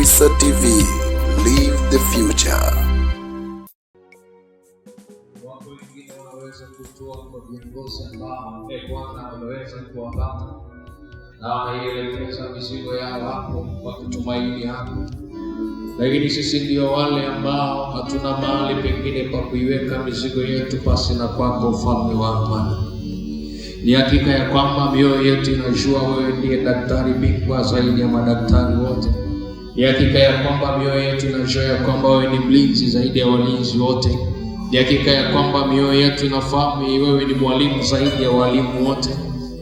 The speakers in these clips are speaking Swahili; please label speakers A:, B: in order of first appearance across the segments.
A: Kwisa TV, live the future.
B: Watu wengine wanaweza kutoa kwa viongozi ambao Bwana ameweza kuwapata na wanaielekeza mizigo yao hapo kwa kutumaini hapo. Lakini sisi ndio wale ambao hatuna mahali pengine pa kuiweka mizigo yetu pasi na kwako, ufalme wa amani. Ni hakika ya kwamba mioyo yetu inajua wewe ndiye daktari bingwa zaidi ya madaktari wote. Ni hakika ya kwamba mioyo yetu inajua ya kwamba wewe ni mlinzi zaidi ya walinzi wote. Ni hakika ya kwamba mioyo yetu inafahamu wewe ni mwalimu zaidi ya walimu wote.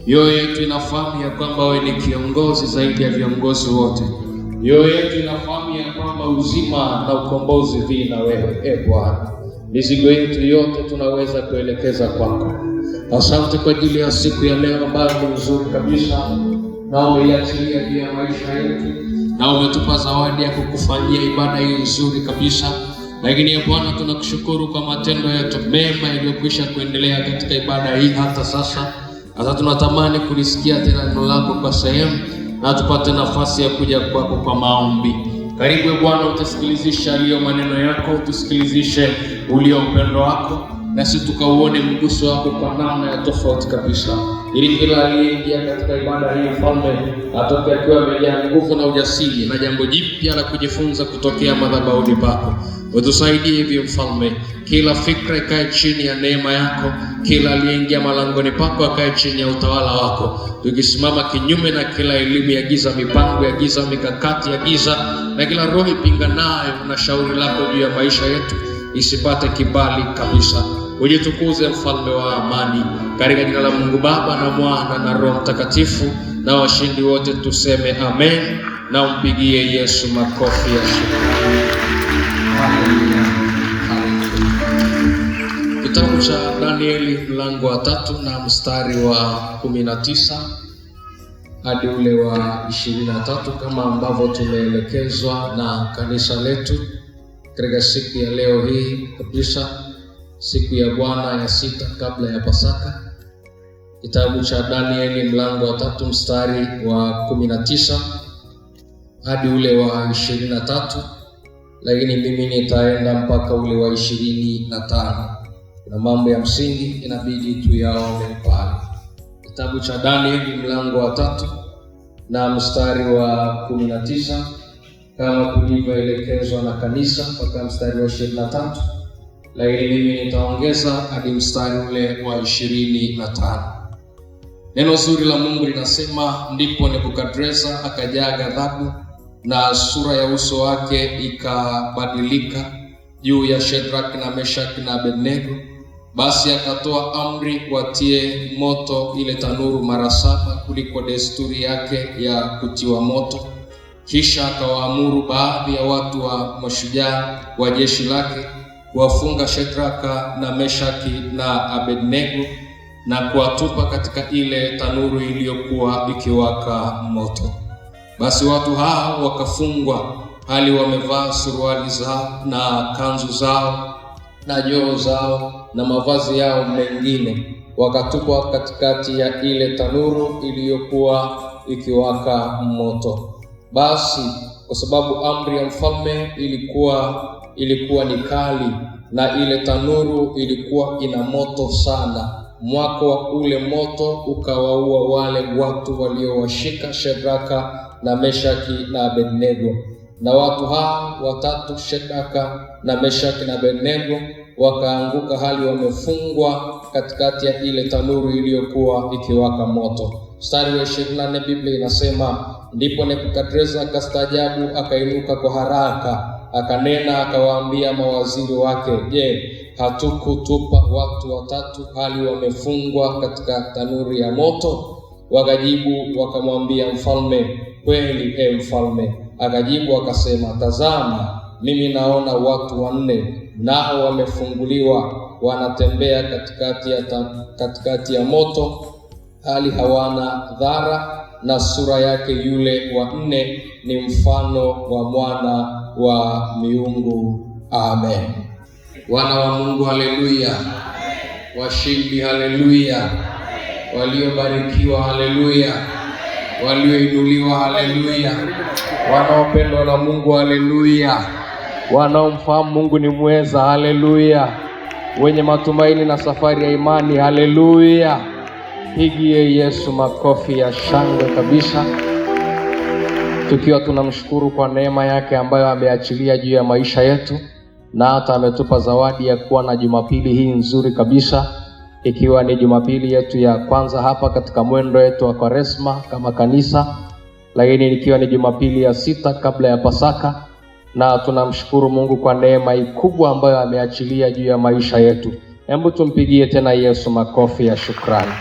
B: Mioyo yetu inafahamu ya kwamba wewe ni kiongozi zaidi ya viongozi wote. Mioyo yetu inafahamu ya kwamba uzima na ukombozi vina wewe, Bwana. Mizigo yetu yote tunaweza kuelekeza kwako. Asante kwa ajili ya siku ya leo ambayo ni nzuri kabisa, na umeiachilia juu ya maisha yetu, na umetupa zawadi ya kukufanyia ibada hii nzuri kabisa. Lakini Bwana, tunakushukuru kwa matendo yetu mema yaliyokwisha kuendelea katika ibada hii hata sasa. Sasa tunatamani kulisikia tena neno lako kwa sehemu, na tupate nafasi ya kuja kwako kwa maombi. Karibu Bwana, utusikilizishe aliyo maneno yako, utusikilizishe ulio upendo wako, nasi tukauone mguso wako kwa namna ya tofauti kabisa, ili kila aliyeingia katika ibada hii mfalme atoke akiwa amejaa nguvu na ujasiri na jambo jipya la kujifunza kutokea madhabahuni pako. Utusaidie hivyo mfalme, kila fikra ikae chini ya neema yako, kila aliyeingia malangoni pako akae chini ya utawala wako, tukisimama kinyume na kila elimu ya giza, mipango ya giza, mikakati ya giza, na kila roho ipinganayo na shauri lako juu ya maisha yetu isipate kibali kabisa. Ujitukuze mfalme wa amani, katika jina la Mungu Baba na Mwana na Roho Mtakatifu, na washindi wote tuseme amen, na umpigie Yesu makofi ya shukrani. Haleluya. Kitabu cha Danieli mlango wa 3 na mstari wa 19 hadi ule wa 23, kama ambavyo tumeelekezwa na kanisa letu katika siku ya leo hii kabisa, siku ya Bwana ya 6 kabla ya Pasaka. Kitabu cha Danieli mlango wa 3 mstari wa 19 hadi ule wa 23, lakini mimi nitaenda mpaka ule wa 25. Na mambo ya msingi inabidi tuyaone pale. Kitabu cha Danieli mlango wa 3 na mstari wa 19, kama tulivyoelekezwa na kanisa, mpaka mstari wa 23, lakini mimi nitaongeza hadi mstari ule wa 25. Neno zuri la Mungu linasema, ndipo Nebukadreza akajaa ghadhabu na sura ya uso wake ikabadilika juu ya Shadraka na Meshaki na Abednego. Basi akatoa amri watie moto ile tanuru mara 7 kuliko desturi yake ya kutiwa moto. Kisha akawaamuru baadhi ya watu wa mashujaa wa jeshi lake kuwafunga Shadraka na Meshaki na Abednego na kuwatupa katika ile tanuru iliyokuwa ikiwaka moto. Basi watu hao wakafungwa hali wamevaa suruali zao na kanzu zao na joho zao na mavazi yao mengine, wakatupwa katikati ya ile tanuru iliyokuwa ikiwaka moto. Basi kwa sababu amri ya mfalme ilikuwa ni kali, na ile tanuru ilikuwa ina moto sana, mwako wa ule moto ukawaua wale watu waliowashika Shadraka na Meshaki na Abednego. Na watu hao watatu, Shadraka na Meshaki na Abednego, wakaanguka hali wamefungwa katikati ya ile tanuru iliyokuwa ikiwaka moto. Mstari wa 24 Biblia inasema, ndipo Nebukadreza akastaajabu, akainuka kwa haraka, akanena akawaambia mawaziri wake, je, hatukutupa watu watatu hali wamefungwa katika tanuri ya moto? Wakajibu wakamwambia mfalme, kweli mfalme. Akajibu akasema, tazama, mimi naona watu 4, nao wamefunguliwa, wanatembea katikati ya moto, hali hawana dhara, na sura yake yule wa 4 ni mfano wa mwana wa miungu. Amen. Wana wa Mungu, haleluya. Washindi, haleluya. Waliobarikiwa, haleluya. walioinuliwa, haleluya, wanaopendwa na Mungu, haleluya, wanaomfahamu Mungu ni mweza, haleluya, wenye matumaini na safari ya imani, haleluya. Pigie Yesu makofi ya shangwe kabisa, tukiwa tunamshukuru kwa neema yake ambayo ameachilia juu ya maisha yetu, na hata ametupa zawadi ya kuwa na Jumapili hii nzuri kabisa, ikiwa ni Jumapili yetu ya kwanza hapa katika mwendo wetu wa Kwaresma kama kanisa, lakini ikiwa ni Jumapili ya 6 kabla ya Pasaka, na tunamshukuru Mungu kwa neema kubwa ambayo ameachilia juu ya maisha yetu. Hebu tumpigie tena Yesu makofi ya shukrani.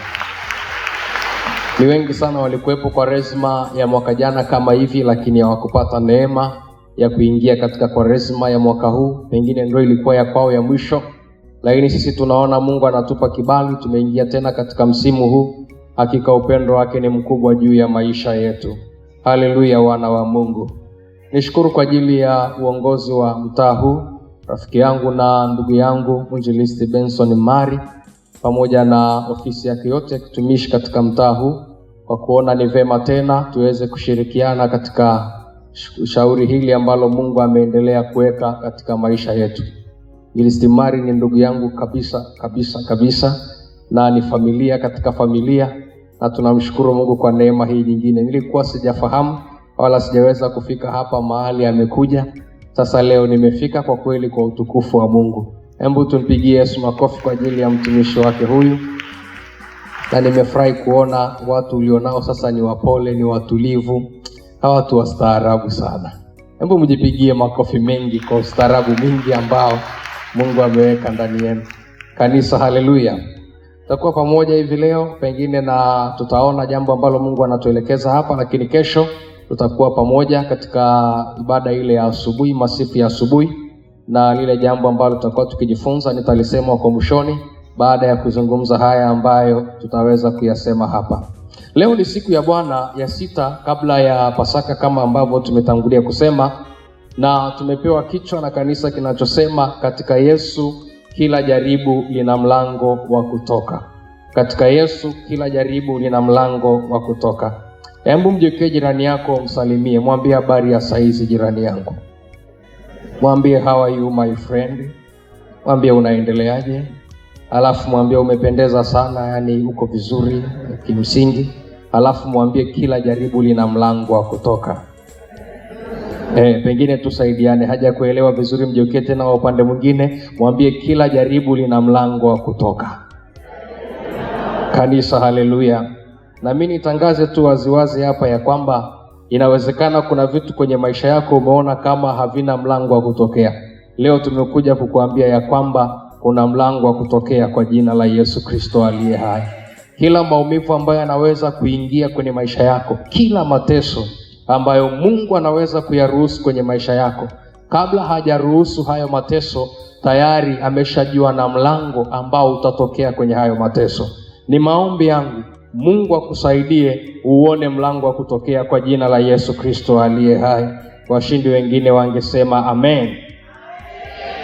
B: Ni wengi sana walikuwepo Kwaresma ya mwaka jana kama hivi, lakini hawakupata neema ya kuingia katika Kwaresma ya mwaka huu. Pengine ndio ilikuwa ya kwao ya mwisho, lakini sisi tunaona Mungu anatupa kibali, tumeingia tena katika msimu huu. Hakika upendo wake ni mkubwa juu ya maisha yetu. Haleluya, wana wa Mungu. Nishukuru kwa ajili ya uongozi wa mtaa huu, rafiki yangu na ndugu yangu Mwinjilisti Benson Mari, pamoja na ofisi yake yote ya kitumishi katika mtaa huu, kwa kuona ni vema tena tuweze kushirikiana katika shauri hili ambalo Mungu ameendelea kuweka katika maisha yetu. Mwinjilisti Mari ni ndugu yangu kabisa, na ni familia katika familia, na tunamshukuru Mungu kwa neema hii nyingine. Nilikuwa sijafahamu wala sijaweza kufika hapa mahali amekuja. Sasa leo nimefika, kwa kweli kwa utukufu wa Mungu. Hebu tumpigie Yesu makofi kwa ajili ya mtumishi wake huyu. Na nimefurahi kuona watu ulionao sasa ni wapole, ni watulivu, hawa watu wastaarabu sana. Hebu mjipigie makofi mengi kwa ustaarabu mingi ambao Mungu ameweka ndani yenu. Kanisa, haleluya. Tutakuwa pamoja hivi leo pengine, na tutaona jambo ambalo Mungu anatuelekeza hapa, lakini kesho tutakuwa pamoja katika ibada ile ya asubuhi, masifu ya asubuhi, na lile jambo ambalo tutakuwa tukijifunza nitalisema kwa mwishoni baada ya kuzungumza haya ambayo tutaweza kuyasema hapa. Leo ni siku ya Bwana ya 6 kabla ya Pasaka kama ambavyo tumetangulia kusema, na tumepewa kichwa na kanisa kinachosema katika Yesu kila jaribu lina mlango wa kutoka. Katika Yesu kila jaribu lina mlango wa kutoka. Hebu mjekee jirani yako, msalimie, mwambie habari ya saizi jirani yangu. Mwambie how are you my friend? Mwambie unaendeleaje? Alafu mwambie umependeza sana, yani uko vizuri kimsingi. Alafu mwambie kila jaribu lina mlango wa kutoka. Pengine tusaidiane, haja kuelewa vizuri, mjekee tena wa upande mwingine, mwambie kila jaribu lina mlango wa kutoka. Kanisa, haleluya. Na mimi nitangaze tu waziwazi hapa ya kwamba inawezekana kuna vitu kwenye maisha yako umeona kama havina mlango wa kutokea. Leo tumekuja kukuambia ya kwamba kuna mlango wa kutokea kwa jina la Yesu Kristo aliye hai. Kila maumivu ambayo yanaweza kuingia kwenye maisha yako, kila mateso ambayo Mungu anaweza kuyaruhusu kwenye maisha yako, kabla hajaruhusu hayo mateso, tayari ameshajua na mlango ambao utatokea kwenye hayo mateso. Ni maombi yangu Mungu akusaidie uone mlango wa kutokea kwa jina la Yesu Kristo aliye hai. Washindi wengine wangesema amen.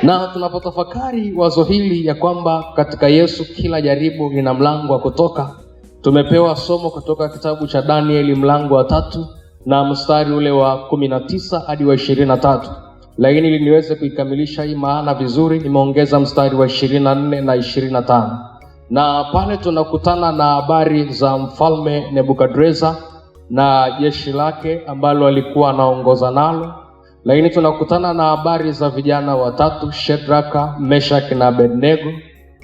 B: Na tunapotafakari wazo hili ya kwamba katika Yesu kila jaribu lina mlango wa kutoka, tumepewa somo kutoka kitabu cha Danieli mlango wa 3 na mstari ule wa 19 hadi wa 23. Lakini ili niweze kuikamilisha hii maana vizuri, nimeongeza mstari wa 24 na 25. Na pale tunakutana na habari za mfalme Nebukadreza na jeshi lake ambalo alikuwa anaongoza nalo. Lakini tunakutana na habari za vijana watatu, Shedraka, Meshaki na Abednego.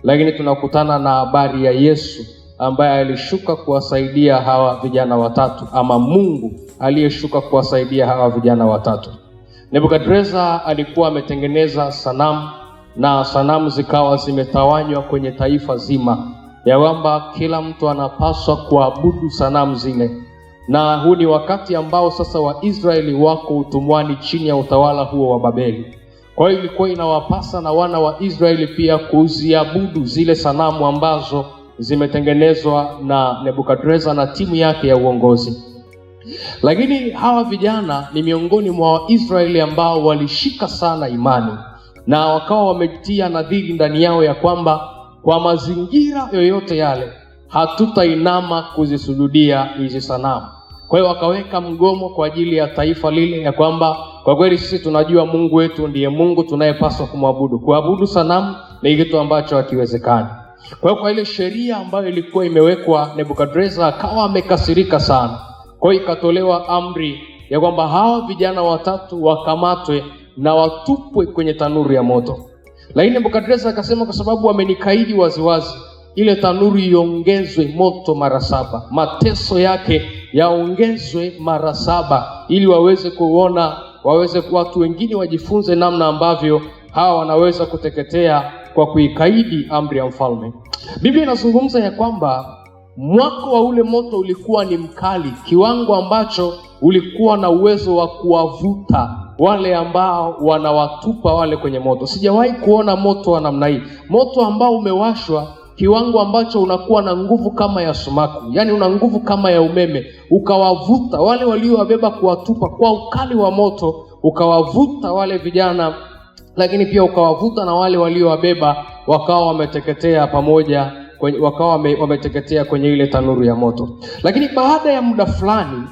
B: Lakini tunakutana na habari ya Yesu ambaye alishuka kuwasaidia hawa vijana watatu, ama Mungu aliyeshuka kuwasaidia hawa vijana watatu. Nebukadreza alikuwa ametengeneza sanamu, na sanamu zikawa zimetawanywa kwenye taifa zima, ya kwamba kila mtu anapaswa kuabudu sanamu zile. Na huu ni wakati ambao sasa Waisraeli wako utumwani chini ya utawala huo wa Babeli. Kwa hiyo ilikuwa inawapasa na wana wa Israeli pia kuziabudu zile sanamu ambazo zimetengenezwa na Nebukadreza na timu yake ya uongozi. Lakini hawa vijana ni miongoni mwa Waisraeli ambao walishika sana imani, na wakawa wametia nadhiri ndani yao ya kwamba kwa mazingira yoyote yale hatutainama kuzisujudia hizi sanamu. Kwa hiyo wakaweka mgomo kwa ajili ya taifa lile, ya kwamba kwa kweli sisi tunajua Mungu wetu ndiye Mungu tunayepaswa kumwabudu. Kuabudu sanamu ni kitu ambacho hakiwezekani. Kwa hiyo kwa ile sheria ambayo ilikuwa imewekwa, Nebukadreza akawa amekasirika sana. Kwa hiyo ikatolewa amri ya kwamba hawa vijana watatu wakamatwe na watupwe kwenye tanuru ya moto. Lakini Nebukadreza akasema, kwa sababu wamenikaidi waziwazi, ile tanuru iongezwe moto mara 7, mateso yake yaongezwe mara 7, ili waweze kuona, watu wengine wajifunze namna ambavyo hawa wanaweza kuteketea kwa kuikaidi amri ya mfalme. Biblia inazungumza ya kwamba mwako wa ule moto ulikuwa ni mkali, kiwango ambacho ulikuwa na uwezo wa kuwavuta wale ambao wanawatupa wale kwenye moto. Sijawahi kuona moto wa namna hii, moto ambao umewashwa kiwango ambacho unakuwa na nguvu kama ya sumaku, yani una nguvu kama ya umeme, ukawavuta wale waliowabeba kuwatupa kwa ukali wa moto, ukawavuta wale vijana, lakini pia ukawavuta na wale waliowabeba, wakawa wameteketea pamoja, wakawa wameteketea kwenye ile tanuru ya moto. Lakini baada ya muda fulani,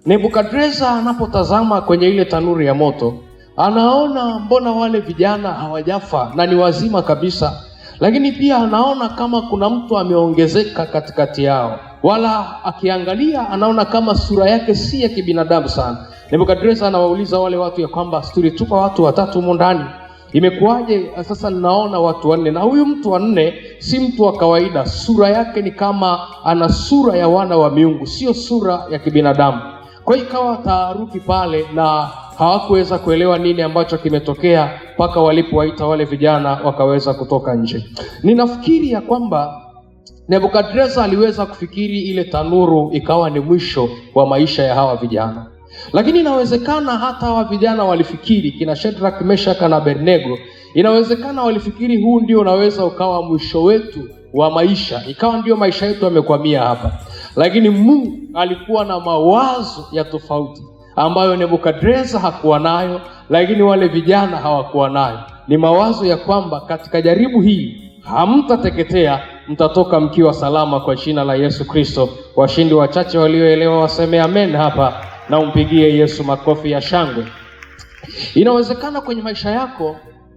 B: Nebukadreza anapotazama kwenye ile tanuru ya moto, anaona mbona wale vijana hawajafa na ni wazima kabisa. Lakini pia anaona kama kuna mtu ameongezeka katikati yao, wala akiangalia anaona kama sura yake si ya kibinadamu sana. Nebukadreza anawauliza wale watu ya kwamba tulitupa watu 3 humo ndani, imekuwaje sasa ninaona watu 4? Na huyu mtu wa 4 si mtu wa kawaida, sura yake ni kama ana sura ya wana wa miungu, sio sura ya kibinadamu. Kwa hiyo ikawa taharuki pale, na hawakuweza kuelewa nini ambacho kimetokea mpaka walipowaita wale vijana wakaweza kutoka nje. Ninafikiri ya kwamba Nebukadreza aliweza kufikiri ile tanuru ikawa ni mwisho wa maisha ya hawa vijana. Lakini inawezekana hata hawa vijana walifikiri, kina Shadrach, Meshach na Abednego, inawezekana walifikiri huu ndio unaweza ukawa mwisho wetu wa maisha, ikawa ndio maisha yetu yamekwamia hapa. Lakini Mungu alikuwa na mawazo ya tofauti ambayo Nebukadreza hakuwa nayo, lakini wale vijana hawakuwa nayo. Ni mawazo ya kwamba katika jaribu hii hamtateketea, mtatoka mkiwa salama kwa jina la Yesu Kristo. Washindi wachache walioelewa waseme amen hapa, na umpigie Yesu makofi ya shangwe. Inawezekana kwenye maisha yako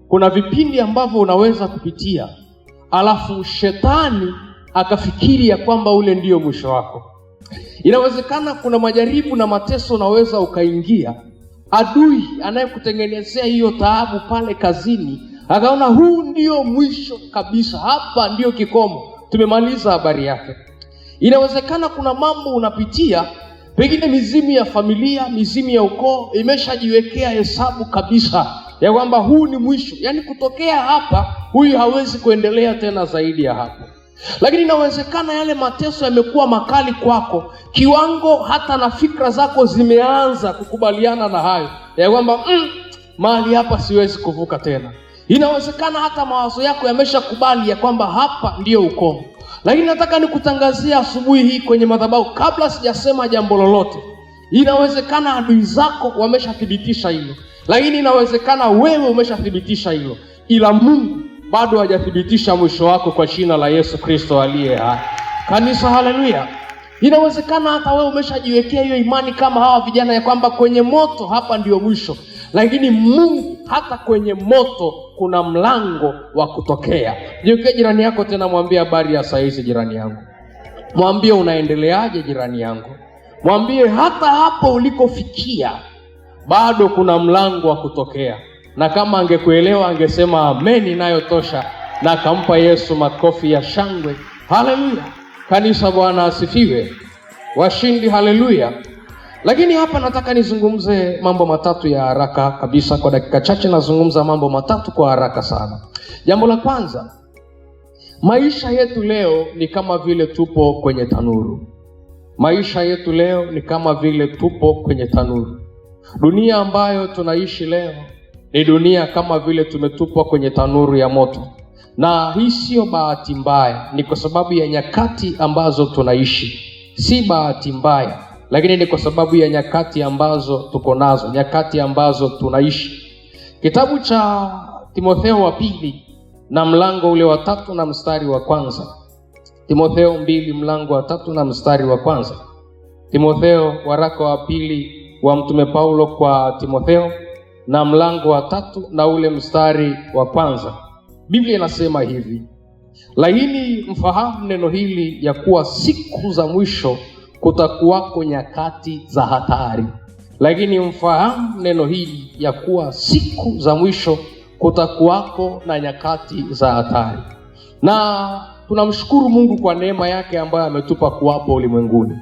B: kuna vipindi ambavyo unaweza kupitia, alafu shetani akafikiri ya kwamba ule ndio mwisho wako. Inawezekana kuna majaribu na mateso unaweza ukaingia, adui anayekutengenezea hiyo taabu pale kazini akaona huu ndio mwisho kabisa, hapa ndio kikomo, tumemaliza habari yake. Inawezekana kuna mambo unapitia, pengine mizimu ya familia, mizimu ya ukoo imeshajiwekea hesabu kabisa ya kwamba huu ni mwisho, yani kutokea hapa huyu hawezi kuendelea tena zaidi ya hapo. Lakini inawezekana yale mateso yamekuwa makali kwako, kiwango hata na fikra zako zimeanza kukubaliana na hayo ya kwamba mahali hapa siwezi kuvuka tena. Inawezekana hata mawazo yako yameshakubali ya kwamba hapa ndiyo ukomo. Lakini nataka nikutangazia asubuhi hii kwenye madhabahu, kabla sijasema jambo lolote, inawezekana adui zako wameshathibitisha hilo, lakini inawezekana wewe umeshathibitisha hilo, ila Mungu bado hajathibitisha mwisho wako kwa jina la Yesu Kristo aliye hai. Kanisa, haleluya. Inawezekana hata wewe umeshajiwekea hiyo imani kama hawa vijana ya kwamba kwenye moto hapa ndio mwisho, lakini Mungu hata kwenye moto kuna mlango wa kutokea. Jiwekee jirani yako tena, mwambie habari ya saa hizi jirani yangu. Mwambie unaendeleaje jirani yangu. Mwambie hata hapo ulikofikia bado kuna mlango wa kutokea. Na kama angekuelewa angesema amen inayotosha, na akampa Yesu makofi ya shangwe. Haleluya. Kanisa, Bwana asifiwe. Washindi, haleluya. Lakini hapa nataka nizungumze mambo matatu ya haraka kabisa. Kwa dakika chache nazungumza mambo matatu kwa haraka sana. Jambo la kwanza, maisha yetu leo ni kama vile tupo kwenye tanuru. Maisha yetu leo ni kama vile tupo kwenye tanuru. Dunia ambayo tunaishi leo ni dunia kama vile tumetupwa kwenye tanuru ya moto. Na hii sio bahati mbaya, ni kwa sababu ya nyakati ambazo tunaishi. Si bahati mbaya, lakini ni kwa sababu ya nyakati ambazo tuko nazo, nyakati ambazo tunaishi. Kitabu cha Timotheo wa pili na mlango ule wa 3 na mstari wa 1. Timotheo 2 mlango wa 3 na mstari wa 1. Timotheo, waraka wa pili wa Mtume Paulo kwa Timotheo, na mlango wa 3 na ule mstari wa 1. Biblia inasema hivi: lakini mfahamu neno hili, ya kuwa siku za mwisho kutakuwako nyakati za hatari. Lakini mfahamu neno hili, ya kuwa siku za mwisho kutakuwako na nyakati za hatari. Na tunamshukuru Mungu kwa neema yake ambayo ametupa kuwapo ulimwenguni,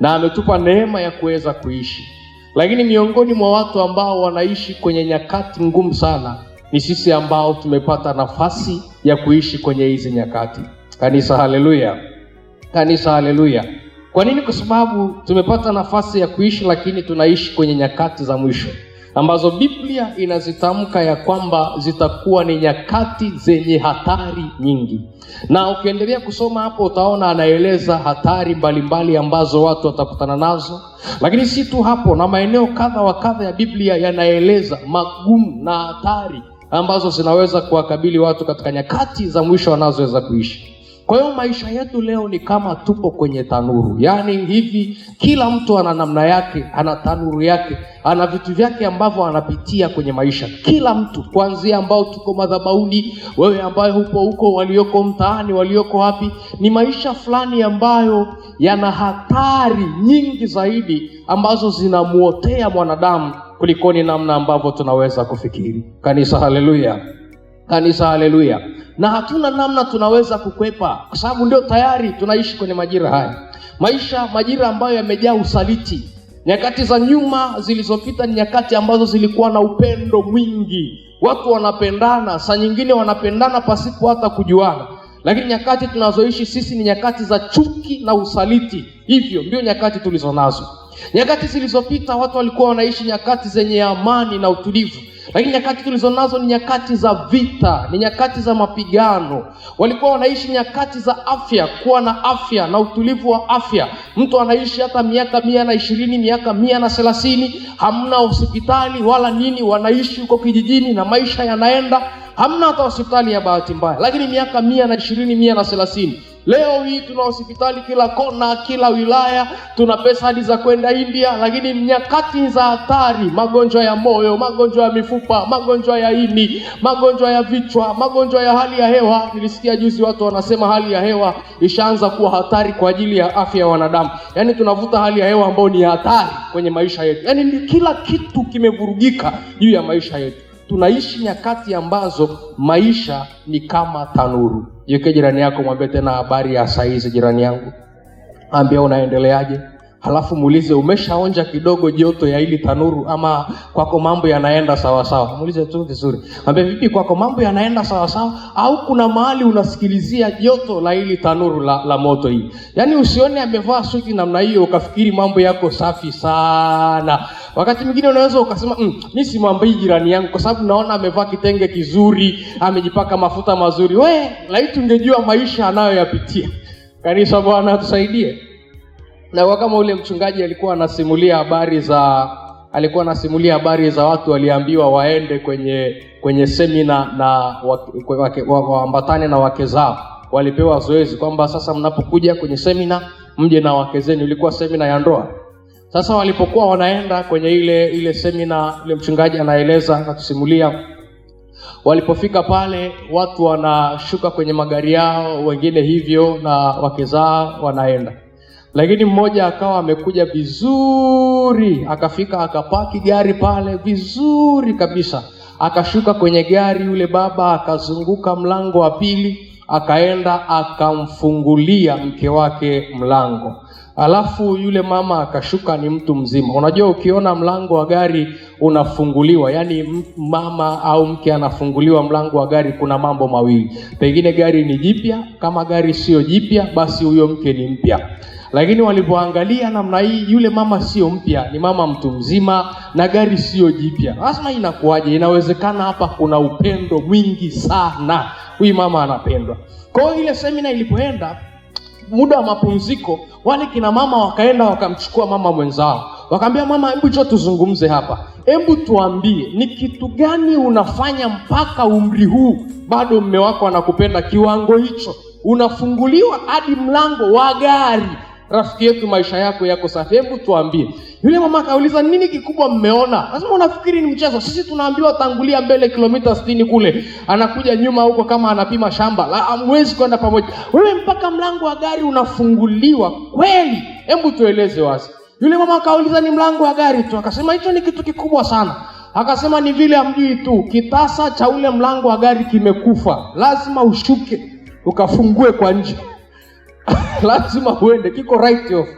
B: na ametupa neema ya kuweza kuishi. Lakini miongoni mwa watu ambao wanaishi kwenye nyakati ngumu sana ni sisi ambao tumepata nafasi ya kuishi kwenye hizi nyakati. Kanisa, haleluya! Kanisa, haleluya! Kwa nini? Kwa sababu tumepata nafasi ya kuishi, lakini tunaishi kwenye nyakati za mwisho ambazo Biblia inazitamka ya kwamba zitakuwa ni nyakati zenye hatari nyingi. Na ukiendelea kusoma hapo utaona anaeleza hatari mbalimbali ambazo watu watakutana nazo. Lakini si tu hapo, na maeneo kadha wa kadha ya Biblia yanaeleza magumu na hatari ambazo zinaweza kuwakabili watu katika nyakati za mwisho wanazoweza kuishi. Kwa hiyo maisha yetu leo ni kama tupo kwenye tanuru. Yaani hivi, kila mtu ana namna yake, ana tanuru yake, ana vitu vyake ambavyo anapitia kwenye maisha. Kila mtu, kuanzia ambao tuko madhabahuni, wewe ambaye upo huko, walioko mtaani, walioko wapi, ni maisha fulani ambayo yana hatari nyingi zaidi ambazo zinamuotea mwanadamu kulikoni namna ambavyo tunaweza kufikiri. Kanisa, haleluya! Kanisa, haleluya! Na hatuna namna tunaweza kukwepa, kwa sababu ndio tayari tunaishi kwenye majira haya. Majira ambayo yamejaa usaliti. Nyakati za nyuma zilizopita ni nyakati ambazo zilikuwa na upendo mwingi. Watu wanapendana, saa nyingine wanapendana pasipo hata kujuana. Lakini nyakati tunazoishi sisi ni nyakati za chuki na usaliti. Hivyo ndio nyakati tulizonazo. Nyakati zilizopita watu walikuwa wanaishi nyakati zenye amani na utulivu. Lakini nyakati tulizonazo ni nyakati za vita, ni nyakati za mapigano. Walikuwa wanaishi nyakati za afya, kuwa na afya na utulivu wa afya. Mtu anaishi hata miaka 120, miaka 130, hamna hospitali wala nini, wanaishi huko kijijini na maisha yanaenda. Hamna hata hospitali ya bahati mbaya. Lakini miaka 120, 130. Leo hii tuna hospitali kila kona, kila wilaya, tuna pesa hadi za kwenda India. Lakini nyakati za hatari, magonjwa ya moyo, magonjwa ya mifupa, magonjwa ya ini, magonjwa ya vichwa, magonjwa ya hali ya hewa. Nilisikia juzi watu wanasema hali ya hewa ishaanza kuwa hatari kwa ajili ya afya ya wanadamu. Yaani tunavuta hali ya hewa ambayo ni hatari kwenye maisha yetu. Yaani kila kitu kimevurugika juu ya maisha yetu. Tunaishi nyakati ambazo maisha ni kama tanuru. Yuke jirani yako, mwambie tena habari ya saa hizi jirani yangu. Ambia unaendeleaje? Halafu muulize, umeshaonja kidogo joto ya hili tanuru ama kwako mambo yanaenda sawa sawa? Muulize tu vizuri. Mwambie, vipi kwako mambo yanaenda sawa sawa, au kuna mahali unasikilizia joto la hili tanuru la moto hii? Yaani usione amevaa suti namna hiyo ukafikiri mambo yako safi sana. Wakati mwingine unaweza ukasema mimi simwambii jirani yangu kwa sababu naona amevaa kitenge kizuri, amejipaka mafuta mazuri. Laiti ungejua maisha anayoyapitia. Kanisa, Bwana atusaidie. Na kama ule mchungaji alikuwa anasimulia habari za watu waliambiwa waende kwenye semina na waambatane na wake zao. Walipewa zoezi kwamba sasa mnapokuja kwenye semina mje na wake zenu. Ilikuwa semina ya ndoa. Sasa walipokuwa wanaenda kwenye ile semina, ule mchungaji anaeleza, akatusimulia, walipofika pale watu wanashuka kwenye magari yao, wengine hivyo na wake zao wanaenda. Lakini mmoja akawa amekuja vizuri, akafika akapaki gari pale vizuri kabisa. Akashuka kwenye gari yule baba, akazunguka mlango wa pili, akaenda akamfungulia mke wake mlango. Alafu yule mama akashuka, ni mtu mzima. Unajua ukiona mlango wa gari unafunguliwa, yani mama au mke anafunguliwa mlango wa gari, kuna mambo mawili. Pengine gari ni jipya, kama gari sio jipya basi huyo mke ni mpya. Lakini walipoangalia namna hii, yule mama sio mpya, ni mama mtu mzima na gari sio jipya. Lazima inakuaje? Inawezekana hapa kuna upendo mwingi sana. Huyu mama anapendwa. Kwa hiyo ile semina ilipoenda, muda wa mapumziko, wale kina mama wakaenda wakamchukua mama mwenzao. Wakamwambia, mama, hebu njoo tuzungumze hapa. Hebu tuambie, ni kitu gani unafanya mpaka umri huu bado mume wako anakupenda kiwango hicho? Unafunguliwa hadi mlango wa gari
C: rafiki yetu, maisha yako yako safi? Hebu tuambie. Yule mama akauliza, nini kikubwa mmeona? Lazima unafikiri ni mchezo. Sisi tunaambiwa tangulia mbele kilomita 60 kule, anakuja nyuma huko kama anapima shamba. Hamwezi kwenda pamoja. Wewe mpaka mlango wa gari unafunguliwa kweli? Hebu tueleze wazi. Yule mama akauliza, ni mlango wa gari tu. Akasema hicho ni kitu kikubwa sana. Akasema ni vile hamjui tu, kitasa cha ule mlango wa gari kimekufa. Lazima ushuke ukafungue kwa nje. Lazima uende, kiko right off.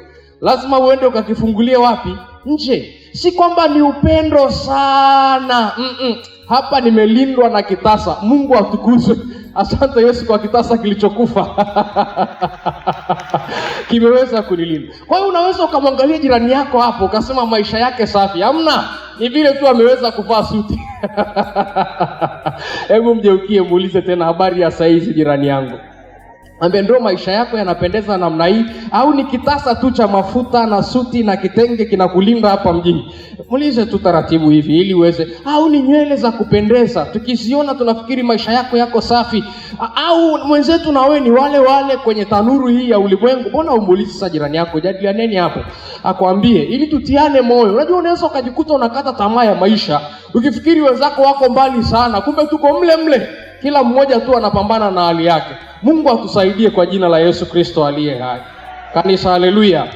C: Lazima uende ukakifungulie wapi? Nje. Si kwamba ni upendo sana. Hapa nimelindwa na kitasa. Mungu atukuzwe. Asante Yesu kwa kitasa kilichokufa. Kimeweza kunilinda. Kwa hiyo unaweza ukamwangalia jirani yako hapo ukasema maisha yake safi. Hamna, ni vile tu ameweza kuvaa suti. Hebu mgeukie muulize tena, habari ya saizi jirani yangu? Ambe ndio maisha yako yanapendeza namna hii, au ni kitasa tu cha mafuta na suti na kitenge kinakulinda hapa mjini? Muulize tu taratibu hivi ili uweze. Au ni nywele za kupendeza, tukiziona tunafikiri maisha yako yako safi? Au mwenzetu na wewe ni wale kwenye tanuru hii ya ulimwengu? Mbona umuulize sasa jirani yako? Jadilianeni hapo akwambie ili tutiane moyo. Unajua unaweza ukajikuta unakata tamaa ya maisha ukifikiri wenzako wako mbali sana, kumbe tuko mle mle, kila mmoja tu anapambana na hali yake. Mungu atusaidie kwa jina la Yesu Kristo aliye hai. Kanisa, haleluya.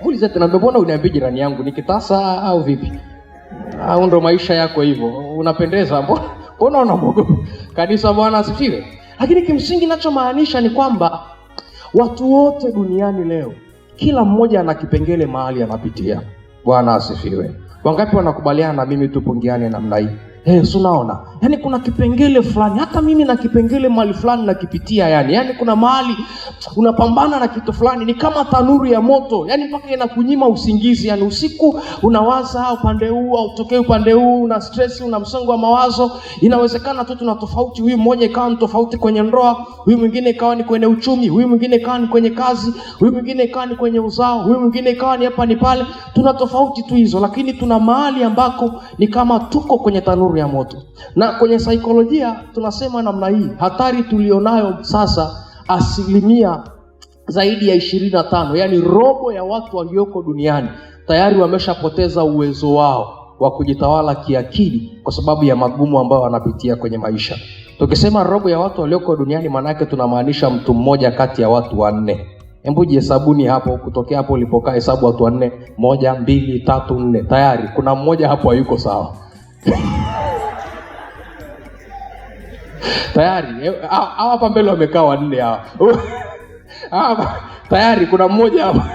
C: Muulize tena, mbona uniambie jirani yangu ni kitasa au vipi? Au ndo maisha yako hivyo? Unapendeza, mbona unamwogopa? Kanisa, Bwana asifiwe. Lakini kimsingi ninachomaanisha ni kwamba watu wote duniani leo, kila mmoja ana kipengele mahali anapitia. Bwana asifiwe. Wangapi wanakubaliana na mimi tupungiane namna hii? Unaona? Yaani kuna kipengele fulani, hata mimi na kipengele mahali fulani nakipitia yani. Yaani kuna mahali unapambana na kitu fulani, ni kama tanuru ya moto. Yaani mpaka inakunyima usingizi. Yaani usiku unawaza upande huu au utokee upande huu, una stress, una msongo wa mawazo. Inawezekana tu tuna tofauti, huyu mmoja ikawa ni tofauti kwenye ndoa, huyu mwingine ikawa ni kwenye uchumi, huyu mwingine ikawa ni kwenye kazi, huyu mwingine ikawa ni kwenye uzao, huyu mwingine ikawa ni hapa ni pale. Tuna tofauti tu hizo, lakini tuna mahali ambako ni kama tuko kwenye tanuru ya moto. Na kwenye saikolojia tunasema namna hii, hatari tulionayo sasa, asilimia zaidi ya 25, yani robo ya watu walioko duniani tayari wameshapoteza uwezo wao wa kujitawala kiakili kwa sababu ya magumu ambayo wanapitia kwenye maisha. Tukisema robo ya watu walioko duniani, maana yake tunamaanisha mtu mmoja kati ya watu 4. Hebu jihesabuni hapo, kutokea hapo ulipokaa hesabu watu 4. 1, 2, 3, 4. Tayari kuna mmoja hapo hayuko sawa. Tayari hawa hapa mbele wamekaa 4 hawa. Tayari kuna mmoja hapa.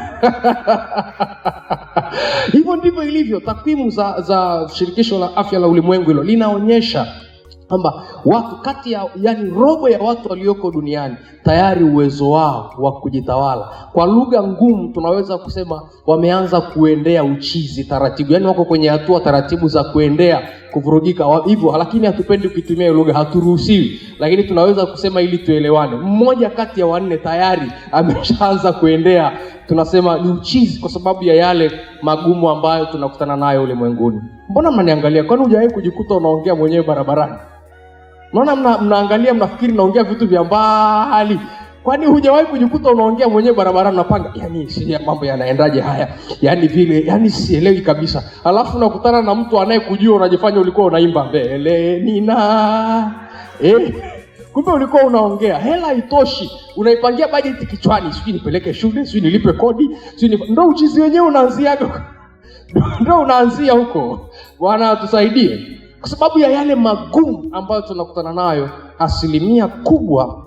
C: Hivyo ndivyo ilivyo. Takwimu za shirikisho la afya la ulimwengu hilo linaonyesha kwamba watu kati ya yani robo ya watu walioko duniani tayari uwezo wao wa kujitawala, kwa lugha ngumu tunaweza kusema wameanza kuendea uchizi taratibu. Yani wako kwenye hatua taratibu za kuendea kuvurugika hivyo, lakini hatupendi kutumia lugha, haturuhusiwi, lakini tunaweza kusema ili tuelewane. Mmoja kati ya 4 tayari ameshaanza kuendea, tunasema ni uchizi, kwa sababu ya yale magumu ambayo tunakutana nayo ulimwenguni. Mbona mnaniangalia? Kwani hujawahi kujikuta unaongea mwenyewe barabarani? Mbona mnaangalia mnafikiri naongea vitu vya mbali? Kwani hujawahi kujikuta unaongea mwenyewe barabarani unapanga, yani si mambo yanaendaje haya? Yani vile, yani sielewi kabisa. Alafu unakutana na mtu anayekujua, unajifanya ulikuwa unaimba mbele nina kumbe ulikuwa unaongea. Hela haitoshi, unaipangia budget kichwani, sijui nipeleke shule, sijui nilipe kodi, sijui ndio uchizi wenyewe unaanziaga. Ndio unaanzia huko. Bwana atusaidie. Kwa sababu ya yale magumu ambayo tunakutana nayo, asilimia kubwa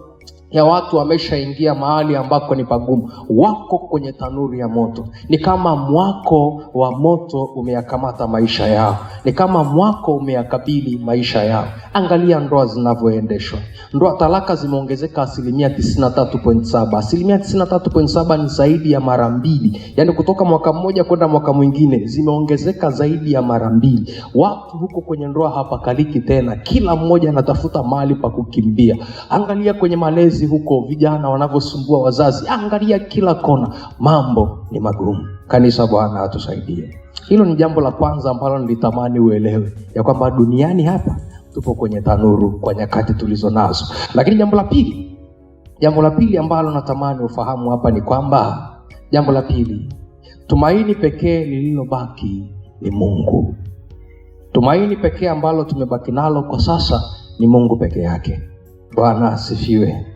C: ya watu wameshaingia mahali ambako ni pagumu, wako kwenye tanuri ya moto. Ni kama mwako wa moto umeyakamata maisha yao, ni kama mwako umeyakabili maisha yao. Angalia ndoa zinavyoendeshwa. Ndoa talaka zimeongezeka asilimia 93.7. Asilimia 93.7 ni zaidi ya mara 2. Yani kutoka mwaka mmoja kwenda mwaka mwingine zimeongezeka zaidi ya mara 2. Watu huko kwenye ndoa hapakaliki tena, kila mmoja anatafuta mahali pa kukimbia. Angalia kwenye malezi huko, vijana wanavyosumbua wazazi. Angalia kila kona, mambo ni magumu. Kanisa, Bwana atusaidie. Hilo ni jambo la kwanza ambalo nilitamani uelewe, ya kwamba duniani hapa tupo kwenye tanuru kwa nyakati tulizo nazo. Lakini jambo la pili ambalo natamani ufahamu hapa ni kwamba Jambo la pili, tumaini pekee lililobaki ni Mungu. Tumaini pekee ambalo tumebaki nalo kwa sasa ni Mungu peke yake. Bwana asifiwe.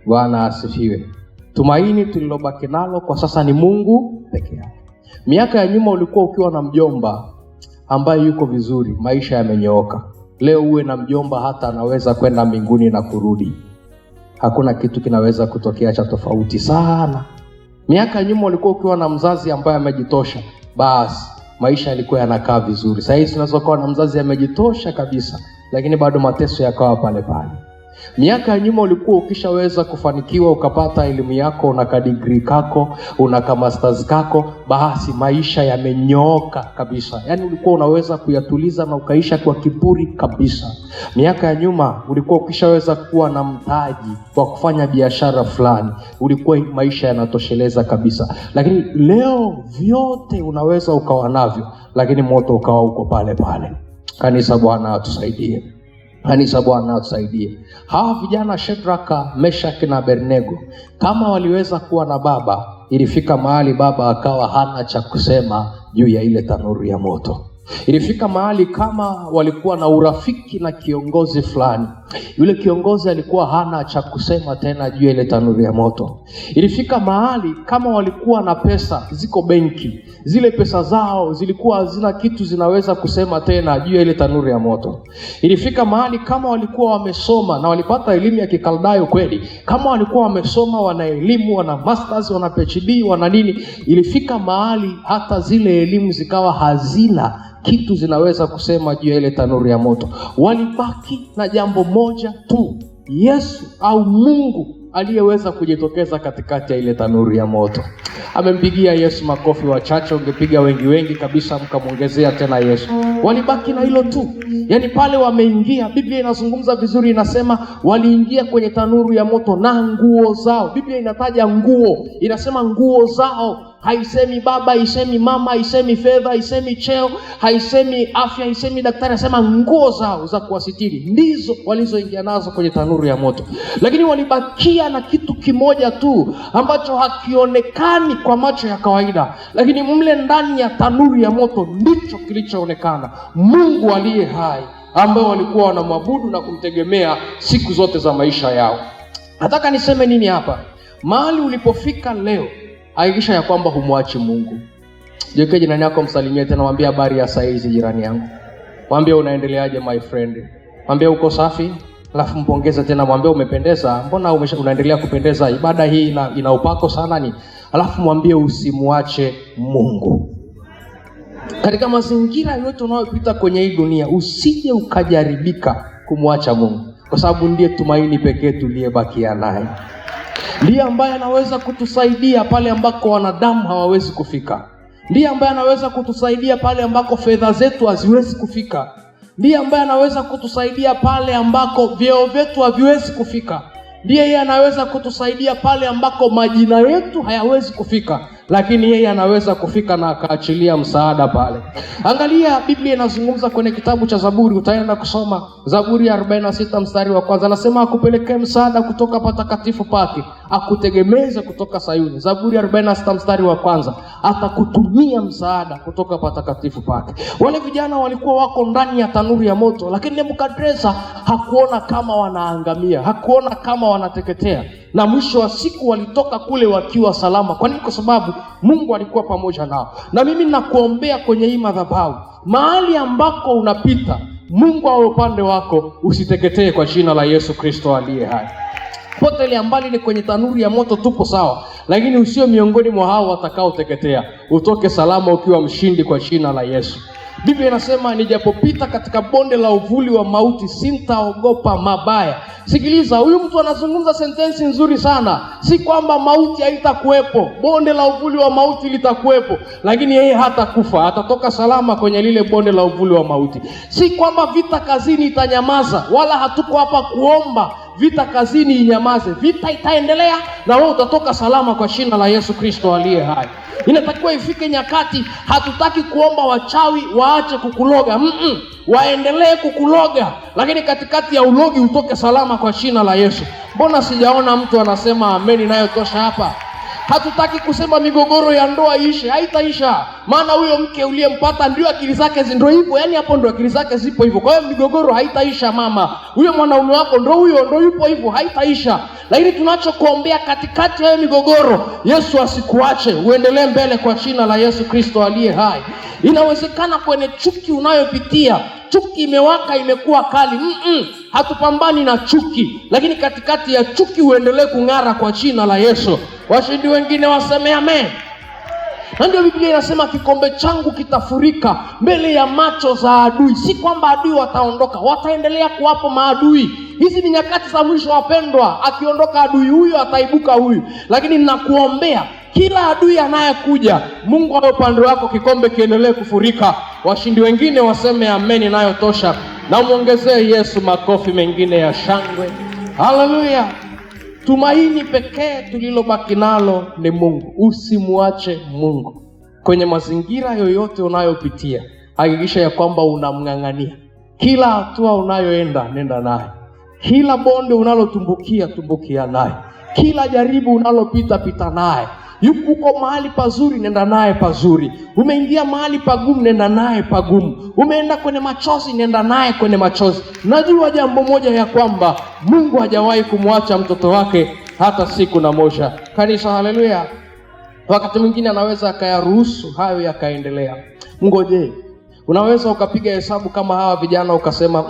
C: Bwana asifiwe. Tumaini tulilobaki nalo kwa sasa ni Mungu peke yake. Miaka ya nyuma ulikuwa ukiwa na mjomba ambaye yuko vizuri, maisha yamenyooka. Leo uwe na mjomba hata anaweza kwenda mbinguni na kurudi. Hakuna kitu kinaweza kutokea cha tofauti sana. Miaka ya nyuma ulikuwa ukiwa na mzazi ambaye amejitosha, basi maisha yalikuwa yanakaa vizuri. Sasa hivi tunaweza kuwa na mzazi amejitosha kabisa, lakini bado mateso yakawa pale pale. Miaka ya nyuma ulikuwa ukishaweza kufanikiwa ukapata elimu yako, una degree kako, una masters kako, basi maisha yamenyooka kabisa. Yaani ulikuwa unaweza kuyatuliza na ukaisha kwa kiburi kabisa. Miaka ya nyuma ulikuwa ukishaweza kuwa na mtaji wa kufanya biashara fulani, ulikuwa maisha yanatosheleza kabisa. Lakini leo vyote unaweza ukawa navyo, lakini moto ukawa uko pale pale. Kanisa, Bwana atusaidie. Kanisa, Bwana atusaidie. Hawa vijana Shadraka, Meshaki na Abednego, kama waliweza kuwa na baba, ilifika mahali baba akawa hana cha kusema juu ya ile tanuru ya moto. Ilifika mahali kama walikuwa na urafiki na kiongozi fulani, yule kiongozi alikuwa hana cha kusema tena juu ya ile tanuru ya moto. Ilifika mahali kama walikuwa na pesa ziko benki, zile pesa zao zilikuwa hazina kitu zinaweza kusema tena juu ya ile tanuru ya moto. Ilifika mahali kama walikuwa wamesoma na walipata elimu ya Kikaldayo kweli, kama walikuwa wamesoma, wana elimu, wana masters, wana PhD, wana nini, ilifika mahali hata zile elimu zikawa hazina kitu zinaweza kusema juu ya ile tanuru ya moto. Walibaki na jambo moja tu, Yesu au Mungu aliyeweza kujitokeza katikati ya ile tanuru ya moto. Amempigia Yesu makofi wachache, ungepiga wengi kabisa mkamwongezea tena Yesu. Walibaki na hilo tu. Yaani pale wameingia, Biblia inazungumza vizuri, inasema waliingia kwenye tanuru ya moto na nguo zao. Biblia inataja nguo, inasema nguo zao. Haisemi baba, haisemi mama, haisemi fedha, haisemi cheo, haisemi afya, haisemi daktari, anasema nguo zao za kuwasitiri ndizo walizoingia nazo kwenye tanuru ya moto. Lakini walibakia na kitu kimoja tu ambacho hakionekani kwa macho ya kawaida, lakini mle ndani ya tanuru ya moto ndicho kilichoonekana, Mungu aliye hai ambao walikuwa wanamwabudu na kumtegemea siku zote za maisha yao. Nataka niseme nini hapa? Mahali ulipofika leo, hakikisha ya kwamba humwachi Mungu. Jiweke jirani yako, msalimie tena, mwambie habari ya saa hizi jirani yangu. Mwambie unaendeleaje my friend. Mwambie uko safi, alafu mpongeze tena, mwambie umependeza. Mbona unaendelea kupendeza? Ibada hii ina upako sana ni. Alafu mwambie usimwache Mungu. Katika mazingira yote unayopita kwenye hii dunia, usije ukajaribika kumwacha Mungu, kwa sababu ndiye tumaini pekee tuliyebakia naye. Ndiye ambaye anaweza kutusaidia pale ambako wanadamu hawawezi kufika. Ndiye ambaye anaweza kutusaidia pale ambako fedha zetu haziwezi kufika. Ndiye ambaye anaweza kutusaidia pale ambako vyeo vyetu haviwezi kufika. Ndiye yeye anaweza kutusaidia pale ambako majina yetu hayawezi kufika, lakini yeye anaweza kufika na akaachilia msaada pale. Angalia, Biblia inazungumza kwenye kitabu cha Zaburi, utaenda kusoma Zaburi ya 46 mstari wa kwanza. Anasema akupelekee msaada kutoka patakatifu pake, akutegemeze kutoka Sayuni. Zaburi ya 46 mstari wa kwanza, atakutumia msaada kutoka patakatifu pake. Wale vijana walikuwa wako ndani ya tanuru ya moto, lakini Nebukadreza hakuona kama wanaangamia, hakuona kama wanateketea, na mwisho wa siku walitoka kule wakiwa salama. Kwa nini? Kwa sababu Mungu alikuwa pamoja nao. Na mimi ninakuombea kwenye hii madhabahu, mahali ambako unapita, Mungu awe upande wako, usiteketee kwa jina la Yesu Kristo aliye hai. Pote ile ambali ni kwenye tanuru ya moto tupo sawa, lakini usio miongoni mwa hao watakao teketea. Utoke salama ukiwa mshindi kwa jina la Yesu. Biblia inasema nijapopita katika bonde la uvuli wa mauti sintaogopa mabaya. Sikiliza, huyu mtu anazungumza sentensi nzuri sana. Si kwamba mauti haitakuwepo, bonde la uvuli wa mauti litakuwepo, lakini yeye hatakufa, atatoka salama kwenye lile bonde la uvuli wa mauti. Si kwamba vita kazini itanyamaza, wala hatuko hapa kuomba vita kazini inyamaze. Vita itaendelea na wewe utatoka salama kwa jina la Yesu Kristo aliye hai. Inatakiwa ifike nyakati, hatutaki kuomba wachawi waache kukuloga. Waendelee kukuloga, lakini katikati ya ulogi utoke salama kwa jina la Yesu. Mbona sijaona mtu anasema amen inayotosha hapa? Hatutaki kusema migogoro ya ndoa ishe, haitaisha. Maana huyo mke uliyempata ndio akili zake ndio hivyo, yani hapo ndio akili zake zipo hivyo. Kwa hiyo migogoro haitaisha mama. Huyo mwanaume wako ndio yupo hivyo, haitaisha. Lakini tunachokuombea katikati ya migogoro, Yesu asikuache, uendelee mbele kwa jina la Yesu Kristo aliye hai. Inawezekana kwenye chuki unayopitia, chuki imewaka, imekuwa kali. Hatupambani na chuki, lakini katikati ya chuki uendelee kung'ara kwa jina la Yesu. Washindi wengine waseme amen. Na ndio Biblia inasema kikombe changu kitafurika mbele ya macho za adui. Si kwamba adui wataondoka, wataendelea kuwapo maadui. Hizi ni nyakati za mwisho wapendwa. Akiondoka adui huyo, ataibuka huyu. Lakini ninakuombea kila adui anayekuja, Mungu awe upande wako, kikombe kiendelee kufurika. Washindi wengine waseme amen inayotosha. Na muongezee Yesu makofi mengine ya shangwe. Haleluya. Tumaini pekee tulilobaki nalo ni Mungu. Usimuache Mungu. Kwenye mazingira yoyote unayopitia, hakikisha ya kwamba unamng'ang'ania. Kila hatua unayoenda, nenda naye. Kila bonde unalotumbukia, tumbukia naye. Kila jaribu unalopita, pita naye. Uko mahali pazuri, nenda naye pazuri. Umeingia mahali pagumu, nenda naye pagumu. Umeenda kwenye machozi, nenda naye kwenye machozi. Najua jambo moja ya kwamba Mungu hajawahi kumwacha mtoto wake hata siku na moja. Kanisa, haleluya. Wakati mwingine anaweza akayaruhusu hayo yakaendelea. Ngoje. Unaweza ukapiga hesabu kama hawa vijana ukasema,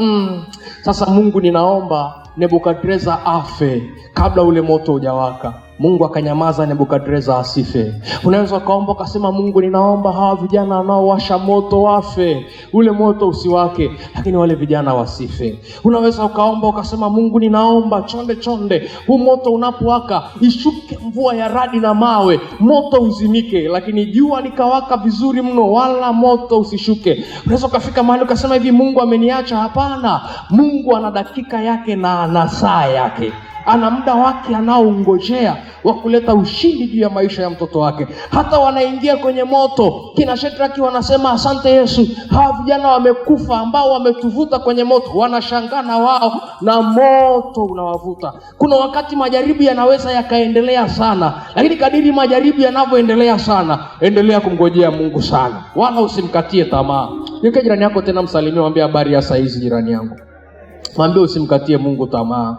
C: sasa Mungu ninaomba Nebukadreza afe kabla ule moto hujawaka. Mungu akanyamaza, Nebukadreza asife. Unaweza ukaomba ukasema, Mungu ninaomba hawa vijana wanaowasha moto wafe, ule moto usiwake, lakini wale vijana wasife. Unaweza ukaomba ukasema, Mungu ninaomba chonde huu moto unapowaka ishuke mvua ya radi na mawe, moto uzimike, lakini jua likawaka vizuri mno, wala moto usishuke. Unaweza ukafika mahali ukasema hivi, Mungu ameniacha. Hapana, Mungu ana dakika yake na ana saa yake. Ana muda wake anaoungojea wa kuleta ushindi juu ya maisha ya mtoto wake. Hata wanaingia kwenye moto, kina Shedraki wanasema, asante Yesu, hawa vijana wamekufa ambao wametuvuta kwenye moto. Wanashangaa na wao, na moto unawavuta. Kuna wakati majaribu yanaweza yakaendelea sana, lakini kadiri majaribu yanavyoendelea sana, endelea kumngojea Mungu sana, wala usimkatie tamaa. Yuke jirani yako tena, msalimie, mwambie habari ya saa hizi. Jirani yangu, mwambie usimkatie Mungu tamaa.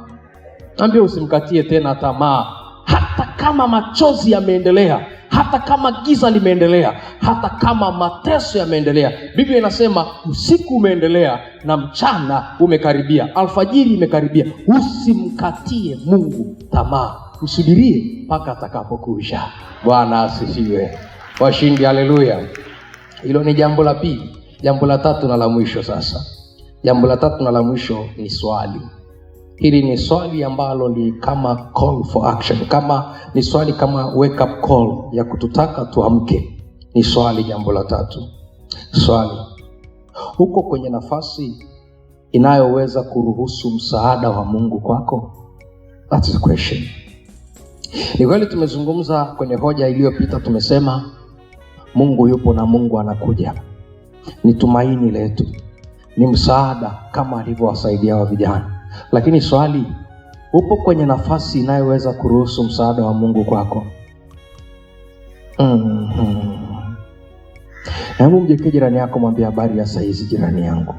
C: Mwambie usimkatie tena tamaa. Hata kama machozi yameendelea, hata kama giza limeendelea, hata kama mateso yameendelea, Biblia inasema usiku umeendelea na mchana umekaribia, alfajiri imekaribia. Usimkatie Mungu tamaa, usubirie mpaka atakapokuja. Bwana asifiwe. Washindi, haleluya. Hilo ni jambo la pili. Jambo la tatu na la mwisho sasa. Jambo la tatu na la mwisho ni swali. Hili ni swali ambalo ni kama call for action, kama ni swali kama wake up call ya kututaka tuamke. Ni swali, jambo la tatu. Swali: uko kwenye nafasi inayoweza kuruhusu msaada wa Mungu kwako? That's the question. Ni kweli tumezungumza kwenye hoja iliyopita, tumesema Mungu yupo na Mungu anakuja. Ni tumaini letu, ni msaada kama alivyowasaidia wa vijana. Lakini swali, upo kwenye nafasi inayoweza kuruhusu msaada wa Mungu kwako? Hebu mjekee jirani yako, mwambie habari ya saa hizi. Jirani yangu,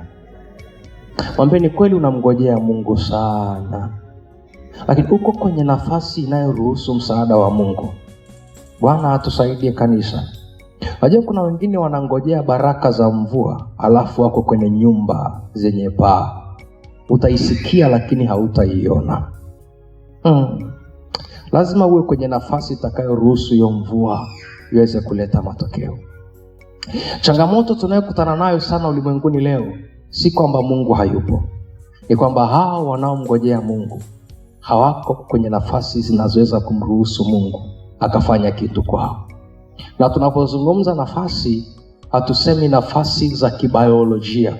C: mwambie ni kweli unamngojea Mungu sana, lakini uko kwenye nafasi inayoruhusu msaada wa Mungu. Bwana atusaidie kanisa. Wajua kuna wengine wanangojea baraka za mvua, alafu wako kwenye nyumba zenye paa. Utaisikia lakini hautaiona. Lazima uwe kwenye nafasi itakayoruhusu hiyo mvua iweze kuleta matokeo. Changamoto tunayokutana nayo sana ulimwenguni leo si kwamba Mungu hayupo, ni kwamba hao wanaomngojea Mungu hawako kwenye nafasi zinazoweza kumruhusu Mungu akafanya kitu kwao. Na tunapozungumza nafasi, hatusemi nafasi za kibiolojia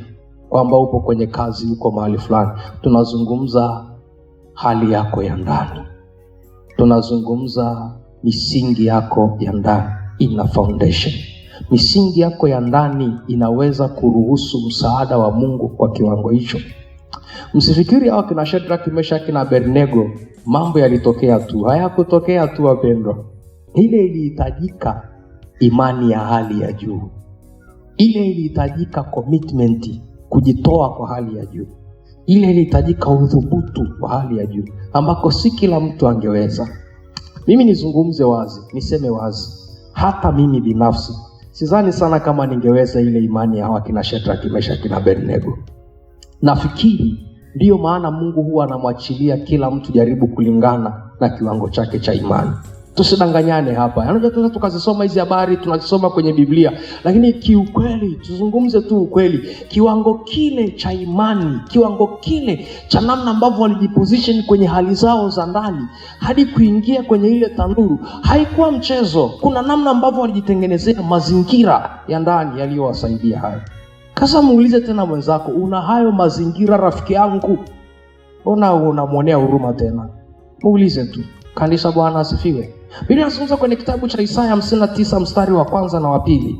C: kwamba upo kwenye kazi, uko mahali fulani. Tunazungumza hali yako ya ndani. Tunazungumza misingi yako ya ndani, ina foundation. Misingi yako ya ndani inaweza kuruhusu msaada wa Mungu kwa kiwango hicho. Msifikiri hao kina Shadraka, Meshaki na Abednego mambo yalitokea tu. Hayakutokea tu wapendwa. Ile ilihitajika imani ya hali ya juu. Ile ilihitajika commitment, kujitoa kwa hali ya juu. Ile ilihitajika udhubutu wa hali ya juu ambako si kila mtu angeweza. Mimi nizungumze wazi, niseme wazi, hata mimi binafsi sidhani sana kama ningeweza ile imani ya hawa kina Shadraka, Meshaki na Abednego. Nafikiri ndiyo maana Mungu huwa anamwachilia kila mtu jaribu kulingana na kiwango chake cha imani. Tusidanganyane hapa. Unajua tunaweza tukazisoma hizi habari, tunazisoma kwenye Biblia, lakini kiukweli, tuzungumze tu ukweli, kiwango kile cha imani, kiwango kile cha namna ambavyo walijiposition kwenye hali zao za ndani hadi kuingia kwenye ile tanuru, haikuwa mchezo. Kuna namna ambavyo walijitengenezea mazingira ya ndani yaliyowasaidia hayo. Sasa muulize tena mwenzako, una hayo mazingira rafiki yangu? Unamwonea huruma tena? Muulize tu. Kanisa, Bwana asifiwe. Biblia inasema kwenye kitabu cha Isaya 59 mstari wa 1 na wa 2.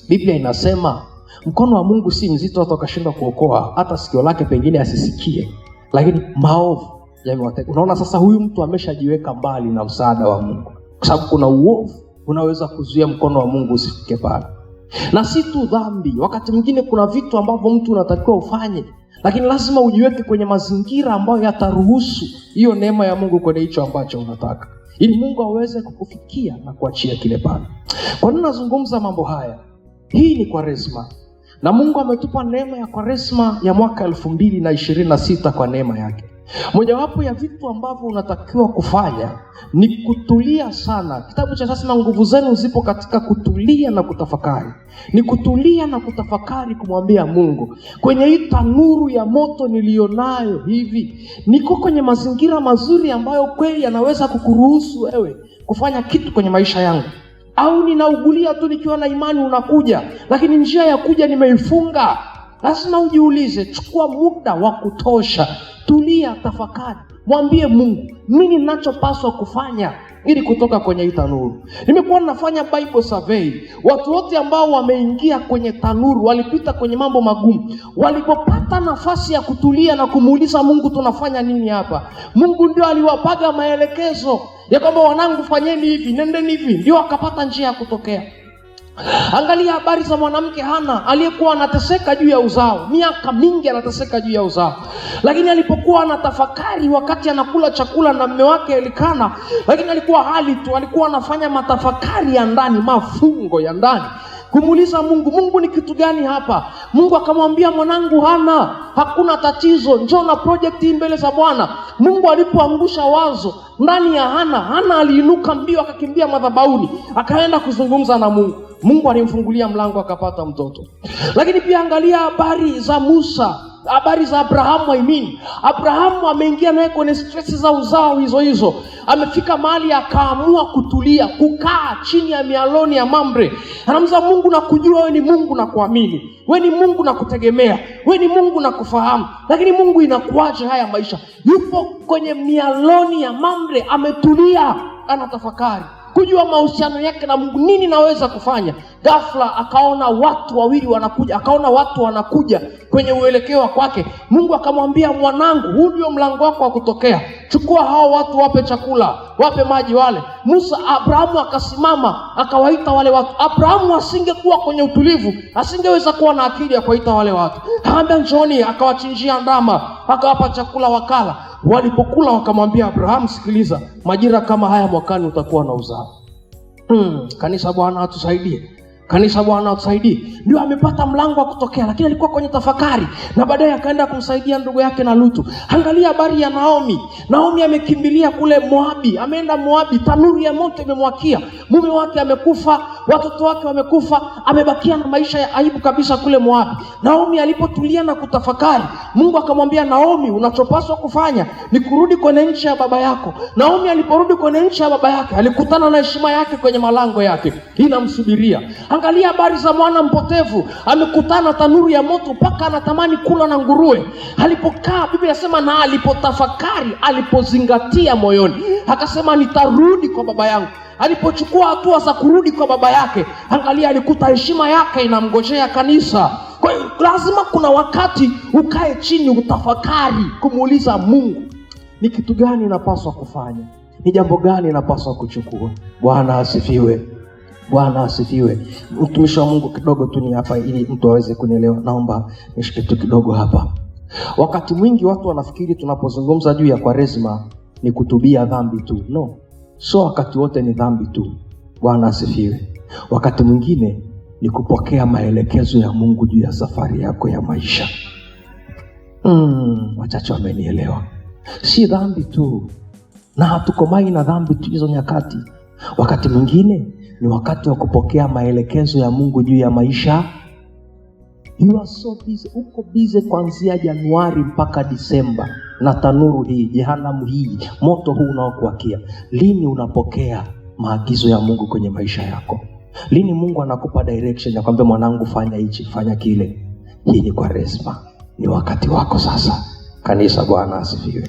C: Biblia inasema mkono wa Mungu si mzito hata ukashindwa kuokoa, hata sikio lake pengine asisikie, lakini maovu yamewateka. Unaona sasa huyu mtu ameshajiweka mbali na msaada wa Mungu, kwa sababu kuna uovu unaweza kuzuia mkono wa Mungu usifike pale. Na si tu dhambi, wakati mwingine kuna vitu ambavyo mtu unatakiwa ufanye, lakini lazima ujiweke kwenye mazingira ambayo yataruhusu hiyo neema ya Mungu kwenye hicho ambacho unataka, ili Mungu aweze kukufikia na kuachia kile pale. Kwa nini nazungumza mambo haya? Hii ni Kwaresma, na Mungu ametupa neema ya Kwaresma ya mwaka 2026 kwa neema yake. Mojawapo ya vitu ambavyo unatakiwa kufanya ni kutulia sana. Kitabu cha sasa, nguvu zenu zipo katika kutulia na kutafakari. Ni kutulia na kutafakari, kumwambia Mungu, kwenye hii tanuru ya moto nilionayo hivi, niko kwenye mazingira mazuri ambayo kweli yanaweza kukuruhusu wewe kufanya kitu kwenye maisha yangu? Au ninaugulia tu nikiwa na imani unakuja, lakini njia ya kuja nimeifunga? Lazima ujiulize, chukua muda wa kutosha, tulia, tafakari, mwambie Mungu, nini ninachopaswa kufanya ili kutoka kwenye hii tanuru? Nimekuwa nafanya Bible survey. Watu wote ambao wameingia kwenye tanuru walipita kwenye mambo magumu. Walipopata nafasi ya kutulia na kumuuliza Mungu, tunafanya nini hapa, Mungu ndio aliwapaga maelekezo ya kwamba wanangu, fanyeni hivi, nendeni hivi, ndio akapata njia ya kutokea. Angalia habari za mwanamke Hana aliyekuwa anateseka juu ya uzao, miaka mingi anateseka juu ya uzao, lakini alipokuwa anatafakari wakati anakula chakula na mume wake Elikana, lakini alikuwa hali tu, alikuwa anafanya matafakari ya ndani, mafungo ya ndani, kumuuliza Mungu, Mungu ni kitu gani hapa? Mungu akamwambia, mwanangu Hana, hakuna tatizo, njoo na project hii mbele za Bwana. Mungu alipoangusha wazo ndani ya Hana, Hana aliinuka mbio akakimbia madhabahuni, akaenda kuzungumza na Mungu. Mungu alimfungulia mlango, akapata mtoto. Lakini pia angalia habari za Musa, habari za Abrahamu. Abrahamu ameingia naye kwenye stress za uzao hizo. Amefika mahali akaamua kutulia, kukaa chini ya mialoni ya Mamre. Anamza Mungu, na kujua wewe ni Mungu na kuamini, wewe ni Mungu na kutegemea, wewe ni Mungu na kufahamu. Lakini Mungu, inakuaje haya maisha? Yupo kwenye mialoni ya Mamre, ametulia, anatafakari kujua mahusiano yake na Mungu, nini naweza kufanya. Ghafla akaona watu wawili wanakuja, kwenye uelekeo kwake. Mungu akamwambia, mwanangu, huu ndio mlango wako wa kutokea, chukua hao watu, wape chakula, wape maji wale. Abrahamu akasimama akawaita wale watu. Abrahamu asingekuwa kwenye utulivu, asingeweza kuwa na akili ya kuwaita wale watu. Akaambia, njooni, akawachinjia ndama, akawapa chakula wakala. Walipokula wakamwambia Abrahamu, sikiliza, majira kama haya mwakani utakuwa na uzao. Kanisa, Bwana atusaidie. Kanisa, Bwana atusaidie. Ndio amepata mlango wa kutokea, lakini alikuwa kwenye tafakari, na baadaye akaenda kumsaidia ndugu yake na Lutu. Angalia habari ya Naomi. Naomi amekimbilia kule Moabi, ameenda Moabi, tanuru ya moto imemwakia, mume wake amekufa, watoto wake wamekufa, amebakia na maisha ya aibu kabisa kule Moabi. Naomi alipotulia na kutafakari, Mungu akamwambia, Naomi, unachopaswa kufanya ni kurudi kwenye nchi ya baba yako. Naomi aliporudi kwenye nchi ya baba yake, alikutana na heshima yake kwenye malango yake inamsubiria. Angalia habari za mwana mpotevu, amekutana tanuru ya moto mpaka anatamani kula na nguruwe. Alipokaa, Biblia inasema, na alipotafakari, alipozingatia moyoni, akasema, nitarudi kwa baba yangu. Alipochukua hatua za kurudi kwa baba yake, angalia, alikuta heshima yake inamngojea kanisa. Kwa hiyo lazima kuna wakati ukae chini, utafakari, kumuuliza Mungu, ni kitu gani napaswa kufanya? Ni jambo gani napaswa kuchukua? Bwana asifiwe. Bwana asifiwe. Mtumishi wa Mungu, kidogo tu ni hapa ili mtu aweze kunielewa. Naomba nishike tu kidogo hapa. Wakati mwingi watu wanafikiri tunapozungumza juu ya Kwaresma ni kutubia dhambi tu. No. So wakati wote ni dhambi tu. Bwana asifiwe. Wakati mwingine ni kupokea maelekezo ya Mungu juu ya safari yako ya maisha. Wachache wamenielewa. Si dhambi tu. Na hatukomai na dhambi tu hizo nyakati. Wakati mwingine ni wakati wa kupokea maelekezo ya Mungu juu ya maisha. You are so busy. Uko busy kuanzia Januari mpaka Disemba na tanuru hii, jehanamu hii, moto huu unaokuakia. Lini unapokea maagizo ya Mungu kwenye maisha yako? Lini Mungu anakupa direction ya kwamba mwanangu fanya hichi, fanya kile? Hii ni Kwaresma. Ni wakati wako sasa. Kanisa, Bwana asifiwe.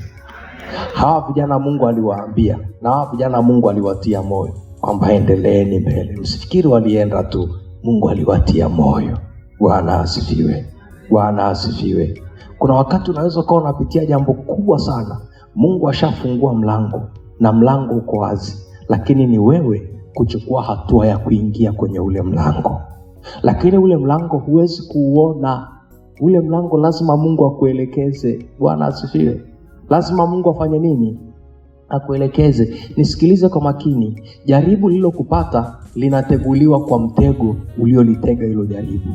C: Hawa vijana Mungu aliwaambia, na hawa vijana Mungu aliwatia moyo kwamba endeleeni mbele. Usifikiri walienda tu, Mungu aliwatia moyo. Bwana asifiwe. Bwana asifiwe. Kuna wakati unaweza kuwa unapitia jambo kubwa sana. Mungu ashafungua mlango na mlango uko wazi, lakini ni wewe kuchukua hatua ya kuingia kwenye ule mlango. Lakini ule mlango huwezi kuuona. Ule mlango lazima Mungu akuelekeze. Bwana asifiwe. Lazima Mungu afanye nini? Akuelekeze. Nisikilize kwa makini. Jaribu lililokupata linateguliwa kwa mtego uliolitega hilo jaribu.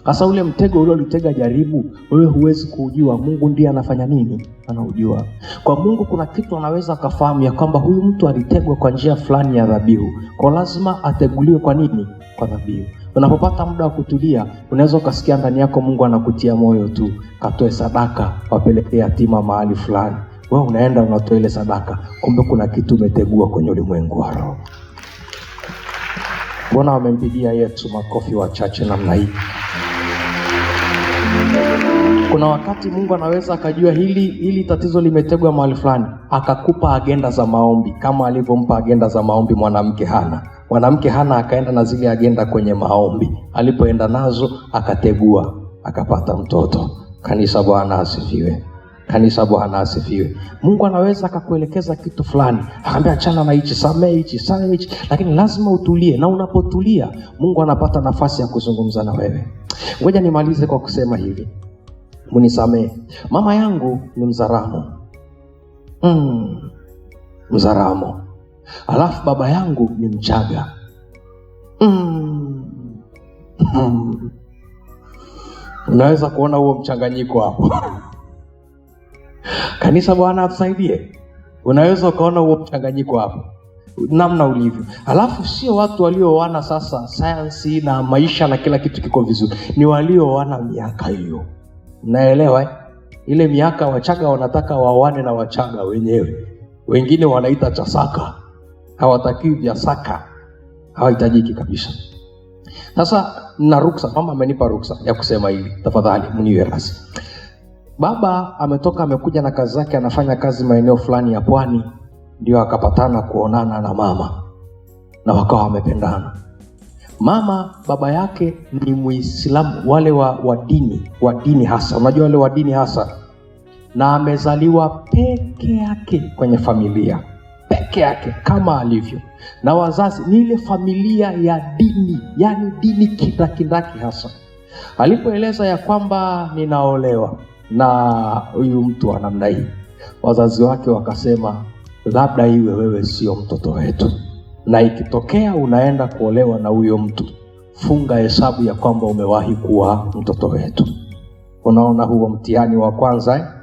C: Sasa ule mtego uliolitega jaribu, wewe huwezi kuujua. Mungu ndiye anafanya nini? Anaujua. Kwa Mungu kuna kitu anaweza akafahamu ya kwamba huyu mtu alitegwa kwa njia fulani ya dhabihu. Kwa lazima ateguliwe kwa nini? Kwa dhabihu. Unapopata muda wa kutulia, unaweza ukasikia ndani yako Mungu anakutia moyo tu, katoe sadaka, wapelekee yatima mahali fulani. Wewe unaenda unatoa ile sadaka, kumbe kuna kitu umetegua kwenye ulimwengu wa roho. Bwana wamempigia Yesu makofi wachache namna hii. Kuna wakati Mungu anaweza akajua hili tatizo limetegwa mahali fulani, akakupa agenda za maombi kama alivyompa agenda za maombi mwanamke Hana. Mwanamke Hana akaenda na zile agenda kwenye maombi. Alipoenda nazo akategua, akapata mtoto. Kanisa, Bwana asifiwe. Kanisa, Bwana asifiwe. Mungu anaweza akakuelekeza kitu fulani, akamwambia achana na hichi, samehe hichi, samehe hichi, lakini lazima utulie. Na unapotulia, Mungu anapata nafasi ya kuzungumza na wewe. Ngoja nimalize kwa kusema hivi. Munisamehe. Mama yangu ni Mzaramo. Mzaramo. Alafu baba yangu ni Mchaga. Unaweza kuona huo mchanganyiko hapo. Kanisa, Bwana atusaidie. Unaweza ukaona huo mchanganyiko hapo namna ulivyo. Alafu sio watu walioana sasa sayansi na maisha na kila kitu kiko vizuri. Ni walioana miaka hiyo. Unaelewa? Ile miaka Wachaga wanataka waoane na Wachaga wenyewe. Wengine wanaita chasaka. Hawataki vya saka. Hawahitajiki kabisa. Sasa na ruksa, mama amenipa ruksa ya kusema hili. Tafadhali mniwe rasi. Baba ametoka, amekuja na kazi zake, anafanya kazi maeneo fulani ya pwani, ndio akapatana kuonana na mama na wakawa wamependana. Mama baba yake ni Muislamu, wale wa dini hasa. Unajua wale wa dini hasa, na amezaliwa peke yake kwenye familia peke yake kama alivyo, na wazazi ni ile familia ya dini, yani dini kindaki hasa. Alipoeleza ya kwamba ninaolewa na huyu mtu wa namna hii, wazazi wake wakasema labda iwe wewe sio mtoto wetu, na ikitokea unaenda kuolewa na huyo mtu, funga hesabu ya kwamba umewahi kuwa mtoto wetu. Unaona huo mtihani wa kwanza,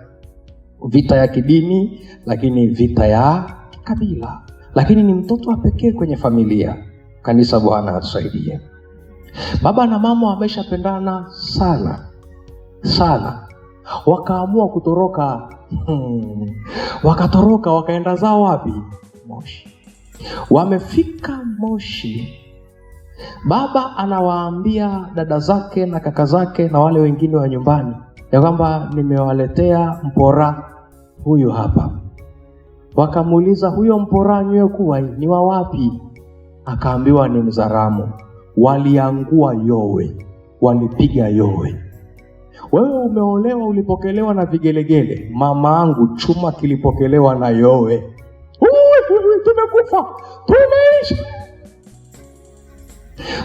C: vita ya kidini, lakini vita ya kabila, lakini ni mtoto wa pekee kwenye familia. Kanisa, Bwana atusaidie. Baba na mama wameshapendana sana, wakaamua kutoroka. Wakatoroka, wakaenda zao wapi? Moshi. Wamefika Moshi, baba anawaambia dada zake na kaka zake na wale wengine wa nyumbani ya kwamba nimewaletea mpora huyu hapa. Wakamuuliza, huyo mpora nyokuwa ni wa wapi? Akaambiwa ni Mzaramo. Waliangua yowe, walipiga yowe. Wewe umeolewa, ulipokelewa na vigelegele. Mama angu chuma kilipokelewa na yowe. tumekufa,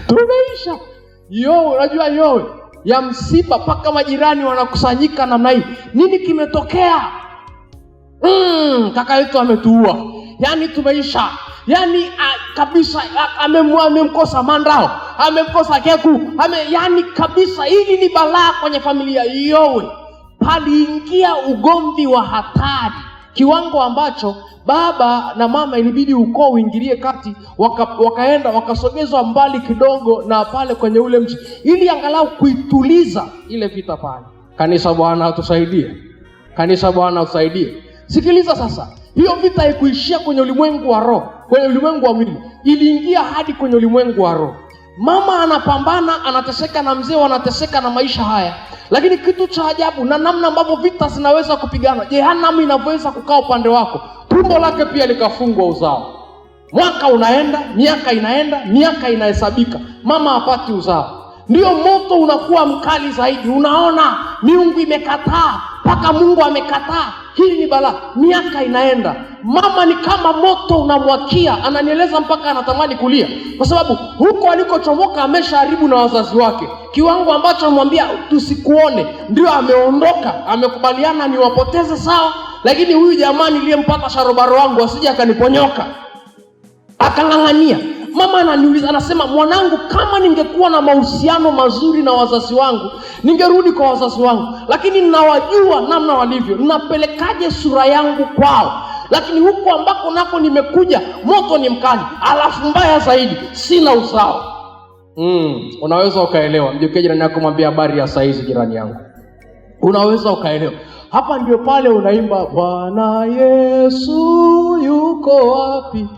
C: tumeisha. Unajua ya msiba paka majirani wanakusanyika namna hii. Nini kimetokea? Kaka yetu ametuua. Yani tumeisha. Yani kabisa amemkosa Mandao, amemkosa Keku, yani kabisa hili ni balaa kwenye familia. Paliingia ugomvi wa hatari kiwango ambacho baba na mama ilibidi ukoo uingilie kati, wakaenda wakasogezwa mbali kidogo na pale kwenye ule mji ili angalau kuituliza ile vita pale. Kanisa Bwana atusaidie. Kanisa Bwana atusaidie. Sikiliza sasa, hiyo vita haikuishia kwenye ulimwengu wa roho, kwenye ulimwengu wa mwili, iliingia hadi kwenye ulimwengu wa roho. Mama anapambana, anateseka na mzee wanateseka na maisha haya. Lakini kitu cha ajabu na namna ambavyo vita zinaweza kupigana, jehanamu inavyoweza kukaa upande wako, tumbo lake pia likafungwa uzao. Mwaka unaenda, miaka inaenda, miaka inahesabika, mama hapati uzao. Ndio moto unakuwa mkali zaidi. Unaona miungu imekataa, mpaka Mungu amekataa. Hili ni balaa. Miaka inaenda, mama ni kama moto unamwakia. Ananieleza mpaka anatamani kulia, kwa sababu huko alikochomoka ameshaharibu na wazazi wake, kiwango ambacho amwambia tusikuone. Ndio ameondoka, amekubaliana niwapoteze sawa, lakini huyu jamani niliyempata sharobaro wangu asije akaniponyoka. Akang'ang'ania. Mama ananiuliza, anasema, mwanangu, kama ningekuwa na mahusiano mazuri na wazazi wangu, ningerudi kwa wazazi wangu, lakini ninawajua namna walivyo, ninapelekaje sura yangu kwao? Lakini huko ambako nako nimekuja, moto ni mkali, alafu mbaya zaidi, sina uzao. Unaweza ukaelewa. Mjokee jirani yako, mwambie habari ya saizi jirani yangu. Unaweza ukaelewa. Hapa ndio pale unaimba, Bwana Yesu yuko wapi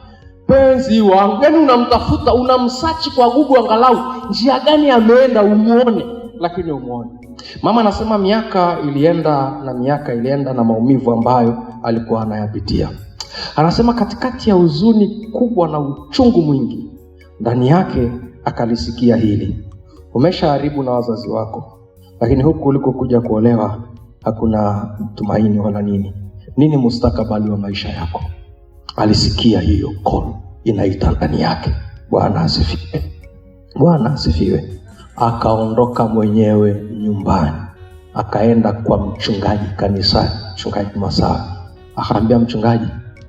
C: penzi wangu? Yani unamtafuta, unamsachi kwa Google angalau njia gani ameenda umuone, lakini umuone. Mama anasema miaka ilienda na maumivu ambayo alikuwa anayapitia. Anasema katikati ya huzuni kubwa na uchungu mwingi, ndani yake akalisikia hili: umeshaharibu na wazazi wako, lakini huku ulikokuja kuolewa hakuna tumaini wala nini mustakabali wa maisha yako. Alisikia hiyo call inaita ndani yake. Bwana asifiwe. Bwana asifiwe. Akaondoka mwenyewe nyumbani, akaenda kwa mchungaji kanisani, mchungaji Masawe. Akaambia mchungaji,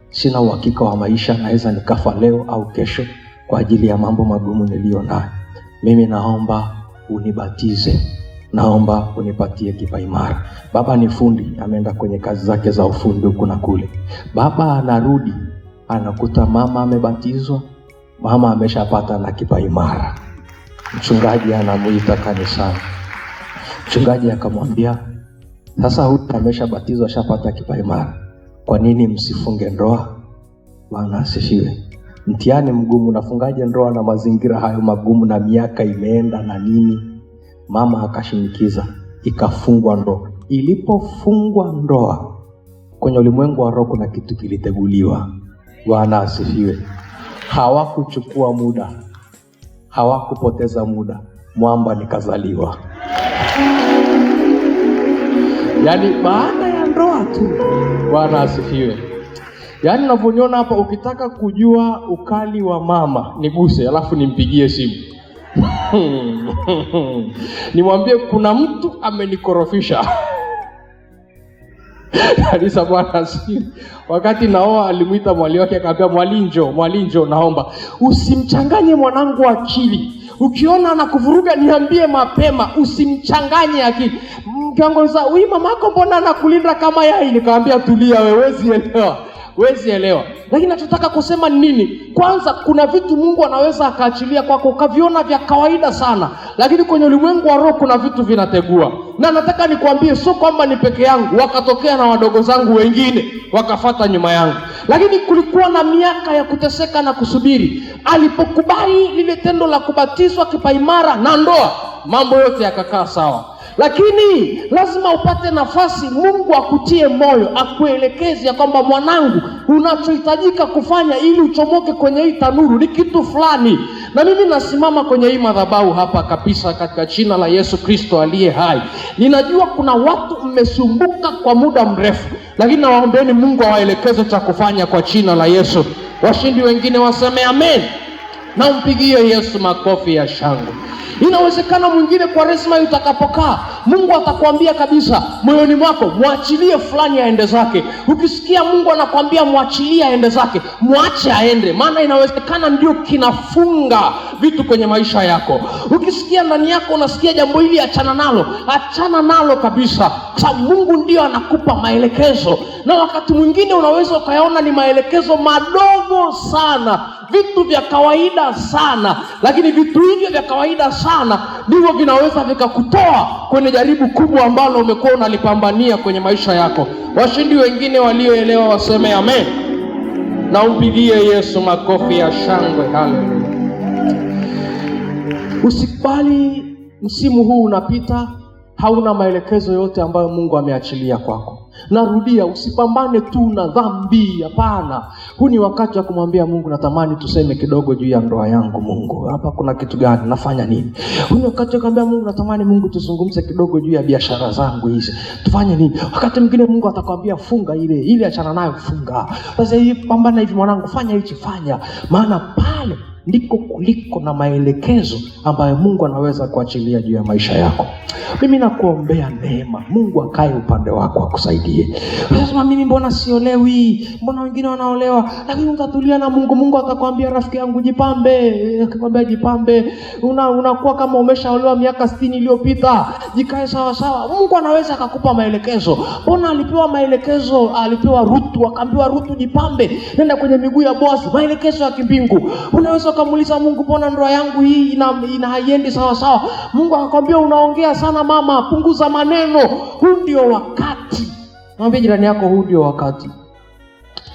C: sina uhakika wa maisha, naweza nikafa leo au kesho kwa ajili ya mambo magumu niliyo nayo. Mimi naomba unibatize, naomba unipatie kipaimara. Baba ni fundi, ameenda kwenye kazi zake za ufundi huku na kule. Baba anarudi, anakuta mama amebatizwa, mama ameshapata na kipaimara. Mchungaji anamuita kanisani. Mchungaji akamwambia, sasa huyu ameshabatizwa, ashapata kipaimara, kwa nini msifunge ndoa? Bwana asifiwe. Mtihani mgumu, nafungaje ndoa na mazingira hayo magumu na miaka imeenda na nini? Mama akashinikiza, ikafungwa ndoa. Ilipofungwa ndoa, kwenye ulimwengu wa roho kuna kitu kiliteguliwa. Bwana asifiwe. Hawakuchukua muda, hawakupoteza muda, mwamba nikazaliwa. Yani baada ya ndoa tu. Bwana asifiwe. Yani unavyoniona hapa, ukitaka kujua ukali wa mama niguse, alafu nimpigie simu. Nimwambie kuna mtu amenikorofisha. Kanisa Bwana asifiwe. Wakati naoa alimuita mwali wake, akamwambia, mwali njoo naomba usimchanganye mwanangu akili. Ukiona anakuvuruga niambie mapema, usimchanganye akili. Mke wangu anasema, "Wewe mama yako mbona anakulinda kama yai?" Nikamwambia, tulia wewe, huwezi elewa. Lakini nachotaka kusema ni nini? Kwanza, kuna vitu Mungu anaweza akaachilia kwako ukaviona vya kawaida sana, lakini kwenye ulimwengu wa roho kuna vitu vinategua. Na nataka nikwambie, sio kwamba ni peke yangu, wakatokea na wadogo zangu wengine wakafata nyuma yangu. Lakini kulikuwa na miaka ya kuteseka na kusubiri. Alipokubali lile tendo la kubatizwa, kipaimara na ndoa, mambo yote yakakaa sawa. Lakini lazima upate nafasi, Mungu akutie moyo, akuelekeze ya kwamba mwanangu, unachohitajika kufanya ili uchomoke kwenye hii tanuru ni kitu fulani. Na mimi nasimama kwenye hii madhabahu hapa kabisa katika jina la Yesu Kristo aliye hai. Ninajua kuna watu mmesumbuka kwa muda mrefu, lakini nawaombeeni Mungu awaelekeze cha kufanya kwa jina la Yesu. Washindi wengine waseme amen. Na umpigie Yesu makofi ya shangwe. Inawezekana mwingine Kwaresma utakapokaa, Mungu atakwambia kabisa moyoni mwako, muachilie fulani aende zake. Ukisikia Mungu anakuambia muachilie aende zake, muache aende, maana inawezekana ndio kinafunga vitu kwenye maisha yako. Ukisikia ndani yako unasikia jambo hili, achana nalo kabisa, kwa sababu Mungu ndio anakupa maelekezo. Na wakati mwingine unaweza ukayaona ni maelekezo madogo sana, vitu vya kawaida sana, lakini vitu hivyo vya kawaida sana ndivyo vinaweza vikakutoa kwenye jaribu kubwa ambalo umekuwa unalipambania kwenye maisha yako. Washindi wengine walioelewa waseme amen. Na umpigie Yesu makofi ya shangwe. Haleluya. Usikubali msimu huu unapita hauna maelekezo yote ambayo Mungu ameachilia kwako. Narudia, usipambane tu na dhambi, hapana. Huu ni wakati wa kumwambia Mungu, natamani tuseme kidogo juu ya ndoa yangu. Mungu, hapa kuna kitu gani? Nafanya nini? Huu ni wakati wa kumwambia Mungu, natamani Mungu tuzungumze kidogo juu ya biashara zangu hizi. Tufanye nini? Wakati mwingine Mungu atakwambia funga ile achana nayo, funga. Sasa hii pambana hivi mwanangu, fanya hichi, fanya. Maana pale ndiko kuliko na maelekezo ambayo Mungu anaweza kuachilia juu ya maisha yako. Mimi nakuombea neema, Mungu akae upande wako akusaidie. Unasema mimi mbona siolewi? Mbona wengine wanaolewa? Lakini utatulia na Mungu. Mungu atakwambia rafiki yangu jipambe. Akikwambia jipambe, unakuwa kama umeshaolewa miaka 60 iliyopita. Jikae sawa sawa. Mungu anaweza akakupa maelekezo. Mbona alipewa maelekezo, alipewa Rutu, akaambiwa Rutu jipambe, nenda kwenye miguu ya Boazi, maelekezo ya kimbingu. Unaweza kumuuliza Mungu, mbona ndoa yangu hii haiendi sawa sawa? Mungu akakwambia unaongea sana mama, punguza maneno. Huu ndio wakati. Mwambie jirani yako, huu ndio wakati.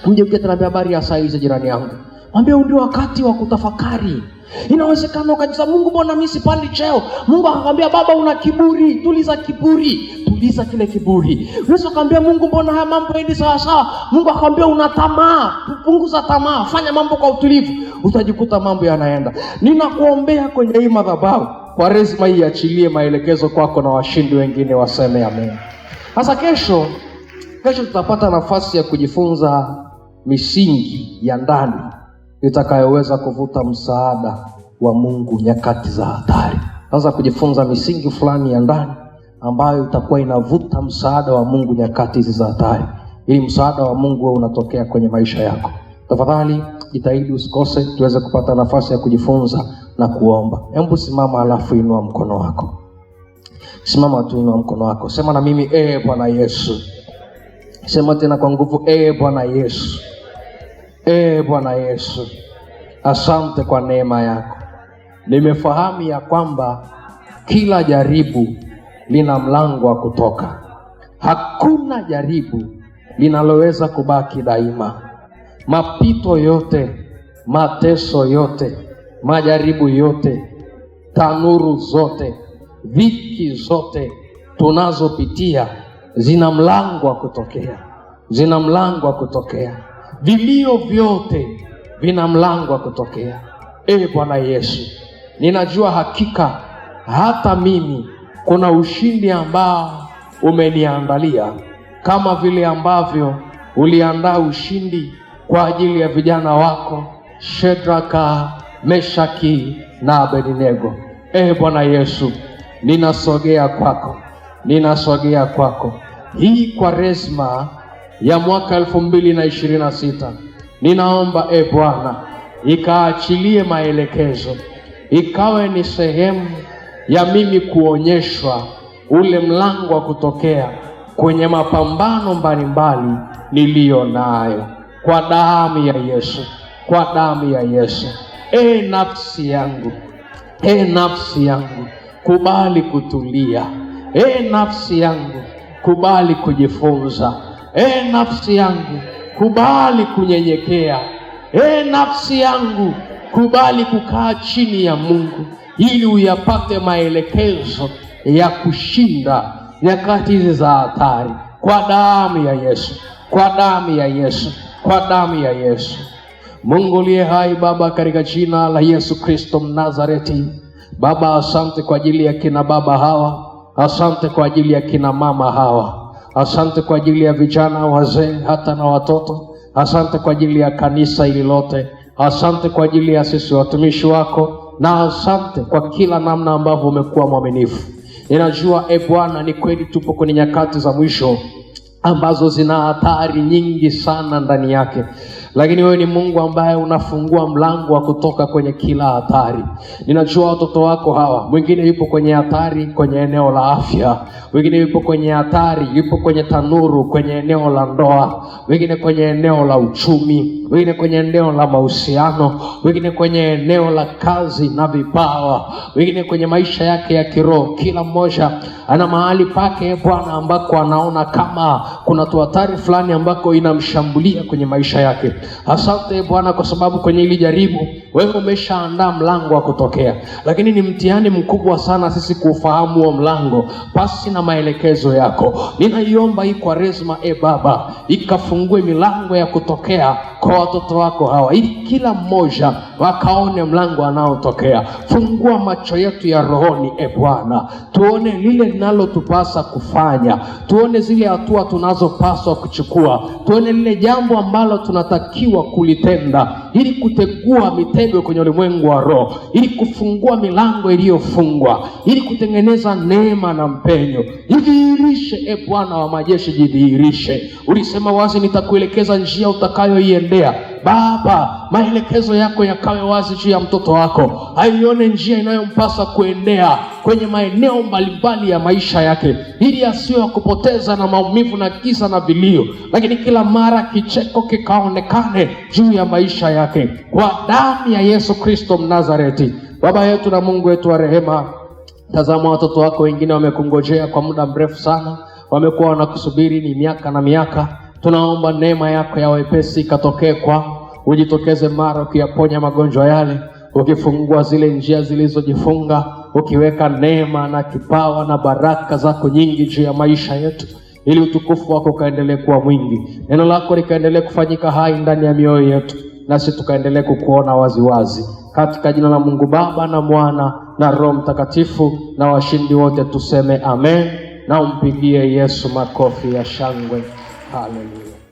C: Mje ukitaniambia habari ya saa hizi jirani yangu, mwambie huu ndio wakati wa kutafakari. Inawezekana ukajisema Mungu, mbona mimi sipandi cheo? Mungu akakwambia baba, una kiburi, tuliza kiburi. Tuliza kile kiburi. Unaweza kumwambia Mungu, mbona haya mambo haendi sawa sawa? Mungu akwambia una tamaa, punguza tamaa, fanya mambo kwa utulivu, utajikuta mambo yanaenda. Ninakuombea kwenye hii madhabahu, Kwaresma hii achilie maelekezo kwako, na washindi wengine waseme amen. Sasa kesho tutapata nafasi ya kujifunza misingi ya ndani itakayoweza kuvuta msaada wa Mungu nyakati za hatari. Sasa kujifunza misingi fulani ya ndani ambayo itakuwa inavuta msaada wa Mungu nyakati hizi za hatari, ili msaada wa Mungu unatokea kwenye maisha yako. Tafadhali jitahidi usikose, tuweze kupata nafasi ya kujifunza na kuomba. Hebu simama, alafu inua mkono wako. Simama tu, inua mkono wako. Sema na mimi, Bwana Yesu. Sema tena kwa nguvu, Bwana Yesu. Bwana Yesu, asante kwa neema yako. Nimefahamu ya kwamba kila jaribu lina mlango wa kutoka. Hakuna jaribu linaloweza kubaki daima. Mapito yote, mateso yote, majaribu yote, tanuru zote, dhiki zote tunazopitia zina mlango wa kutokea. Zina mlango wa kutokea. Vilio vyote vina mlango wa kutokea. Bwana Yesu, ninajua hakika hata mimi kuna ushindi ambao umeniandalia, kama vile ambavyo uliandaa ushindi kwa ajili ya vijana wako Shedraka, Meshaki na Abednego. Bwana Yesu, ninasogea kwako. Hii Kwaresma ya mwaka 2026 ninaomba Bwana ikaachilie maelekezo, ikawe ni sehemu ya mimi kuonyeshwa ule mlango wa kutokea kwenye mapambano mbalimbali niliyo nayo, kwa damu ya Yesu, kwa damu ya Yesu. Nafsi yangu kubali kutulia. Nafsi yangu kubali kujifunza. Nafsi yangu kubali kunyenyekea. Nafsi yangu kubali kukaa chini ya Mungu, ili uyapate maelekezo ya kushinda nyakati hizi za hatari, kwa damu ya Yesu, kwa damu ya Yesu, kwa damu ya Yesu. Mungu aliye hai, Baba, katika jina la Yesu Kristo Mnazareti, Baba, asante kwa ajili ya kina baba hawa, asante kwa ajili ya kina mama hawa, asante kwa ajili ya vijana, wazee, hata na watoto. Asante kwa ajili ya kanisa hili lote. Asante kwa ajili ya sisi watumishi wako, na asante kwa kila namna ambavyo umekuwa mwaminifu. Ninajua Bwana, ni kweli tupo kwenye nyakati za mwisho ambazo zina hatari nyingi sana ndani yake, lakini wewe ni Mungu ambaye unafungua mlango wa kutoka kwenye kila hatari. Ninajua watoto wako hawa, mwingine yupo kwenye hatari kwenye eneo la afya, mwingine yupo kwenye hatari, yupo kwenye tanuru kwenye eneo la ndoa, mwingine kwenye eneo la uchumi, mwingine kwenye eneo la mahusiano, mwingine kwenye eneo la kazi na vipawa, mwingine kwenye maisha yake ya kiroho. Kila mmoja ana mahali pake Bwana ambako anaona kama kuna hatari fulani ambako inamshambulia kwenye maisha yake. Asante Bwana kwa sababu kwenye hili jaribu wewe umeshaandaa mlango wa kutokea, lakini ni mtihani mkubwa sana sisi kufahamu huo mlango pasi na maelekezo yako. Ninaiomba hii Kwaresma Baba ikafungue milango ya kutokea kwa watoto wako hawa, ili kila mmoja wakaone mlango anaotokea. Fungua macho yetu ya rohoni Bwana, tuone lile linalotupasa kufanya, tuone zile hatua tunazopaswa kuchukua, tuone lile jambo ambalo tunatakiwa kulitenda, ili kutegua mitego kwenye ulimwengu wa roho, ili kufungua milango iliyofungwa, ili kutengeneza neema na mpenyo. Jidhihirishe Bwana wa majeshi, jidhihirishe. Ulisema wazi, nitakuelekeza njia utakayoiendea. Baba, maelekezo yako yakawe wazi juu ya mtoto wako, aione njia inayompasa kuendea kwenye maeneo mbalimbali ya maisha yake, ili asiwe kupoteza na maumivu na giza na vilio, lakini kila mara kicheko kikaonekane juu ya maisha yake, kwa damu ya Yesu Kristo Mnazareti. Baba yetu na Mungu wetu wa rehema, tazama watoto wako wengine wamekungojea kwa muda mrefu sana, wamekuwa wanakusubiri ni miaka na miaka. Tunaomba neema yako ya wepesi ikatokee kwao, ujitokeze mara ukiyaponya magonjwa yale, ukifungua zile njia zilizojifunga, ukiweka neema na kipawa na baraka zako nyingi juu ya maisha yetu, ili utukufu wako kaendelee kuwa mwingi, neno lako likaendelee kufanyika hai ndani ya mioyo yetu, nasi tukaendelee kukuona waziwazi. Katika jina la Mungu Baba na Mwana na Roho Mtakatifu, na washindi wote tuseme amen, na umpigie Yesu makofi ya shangwe. Haleluya.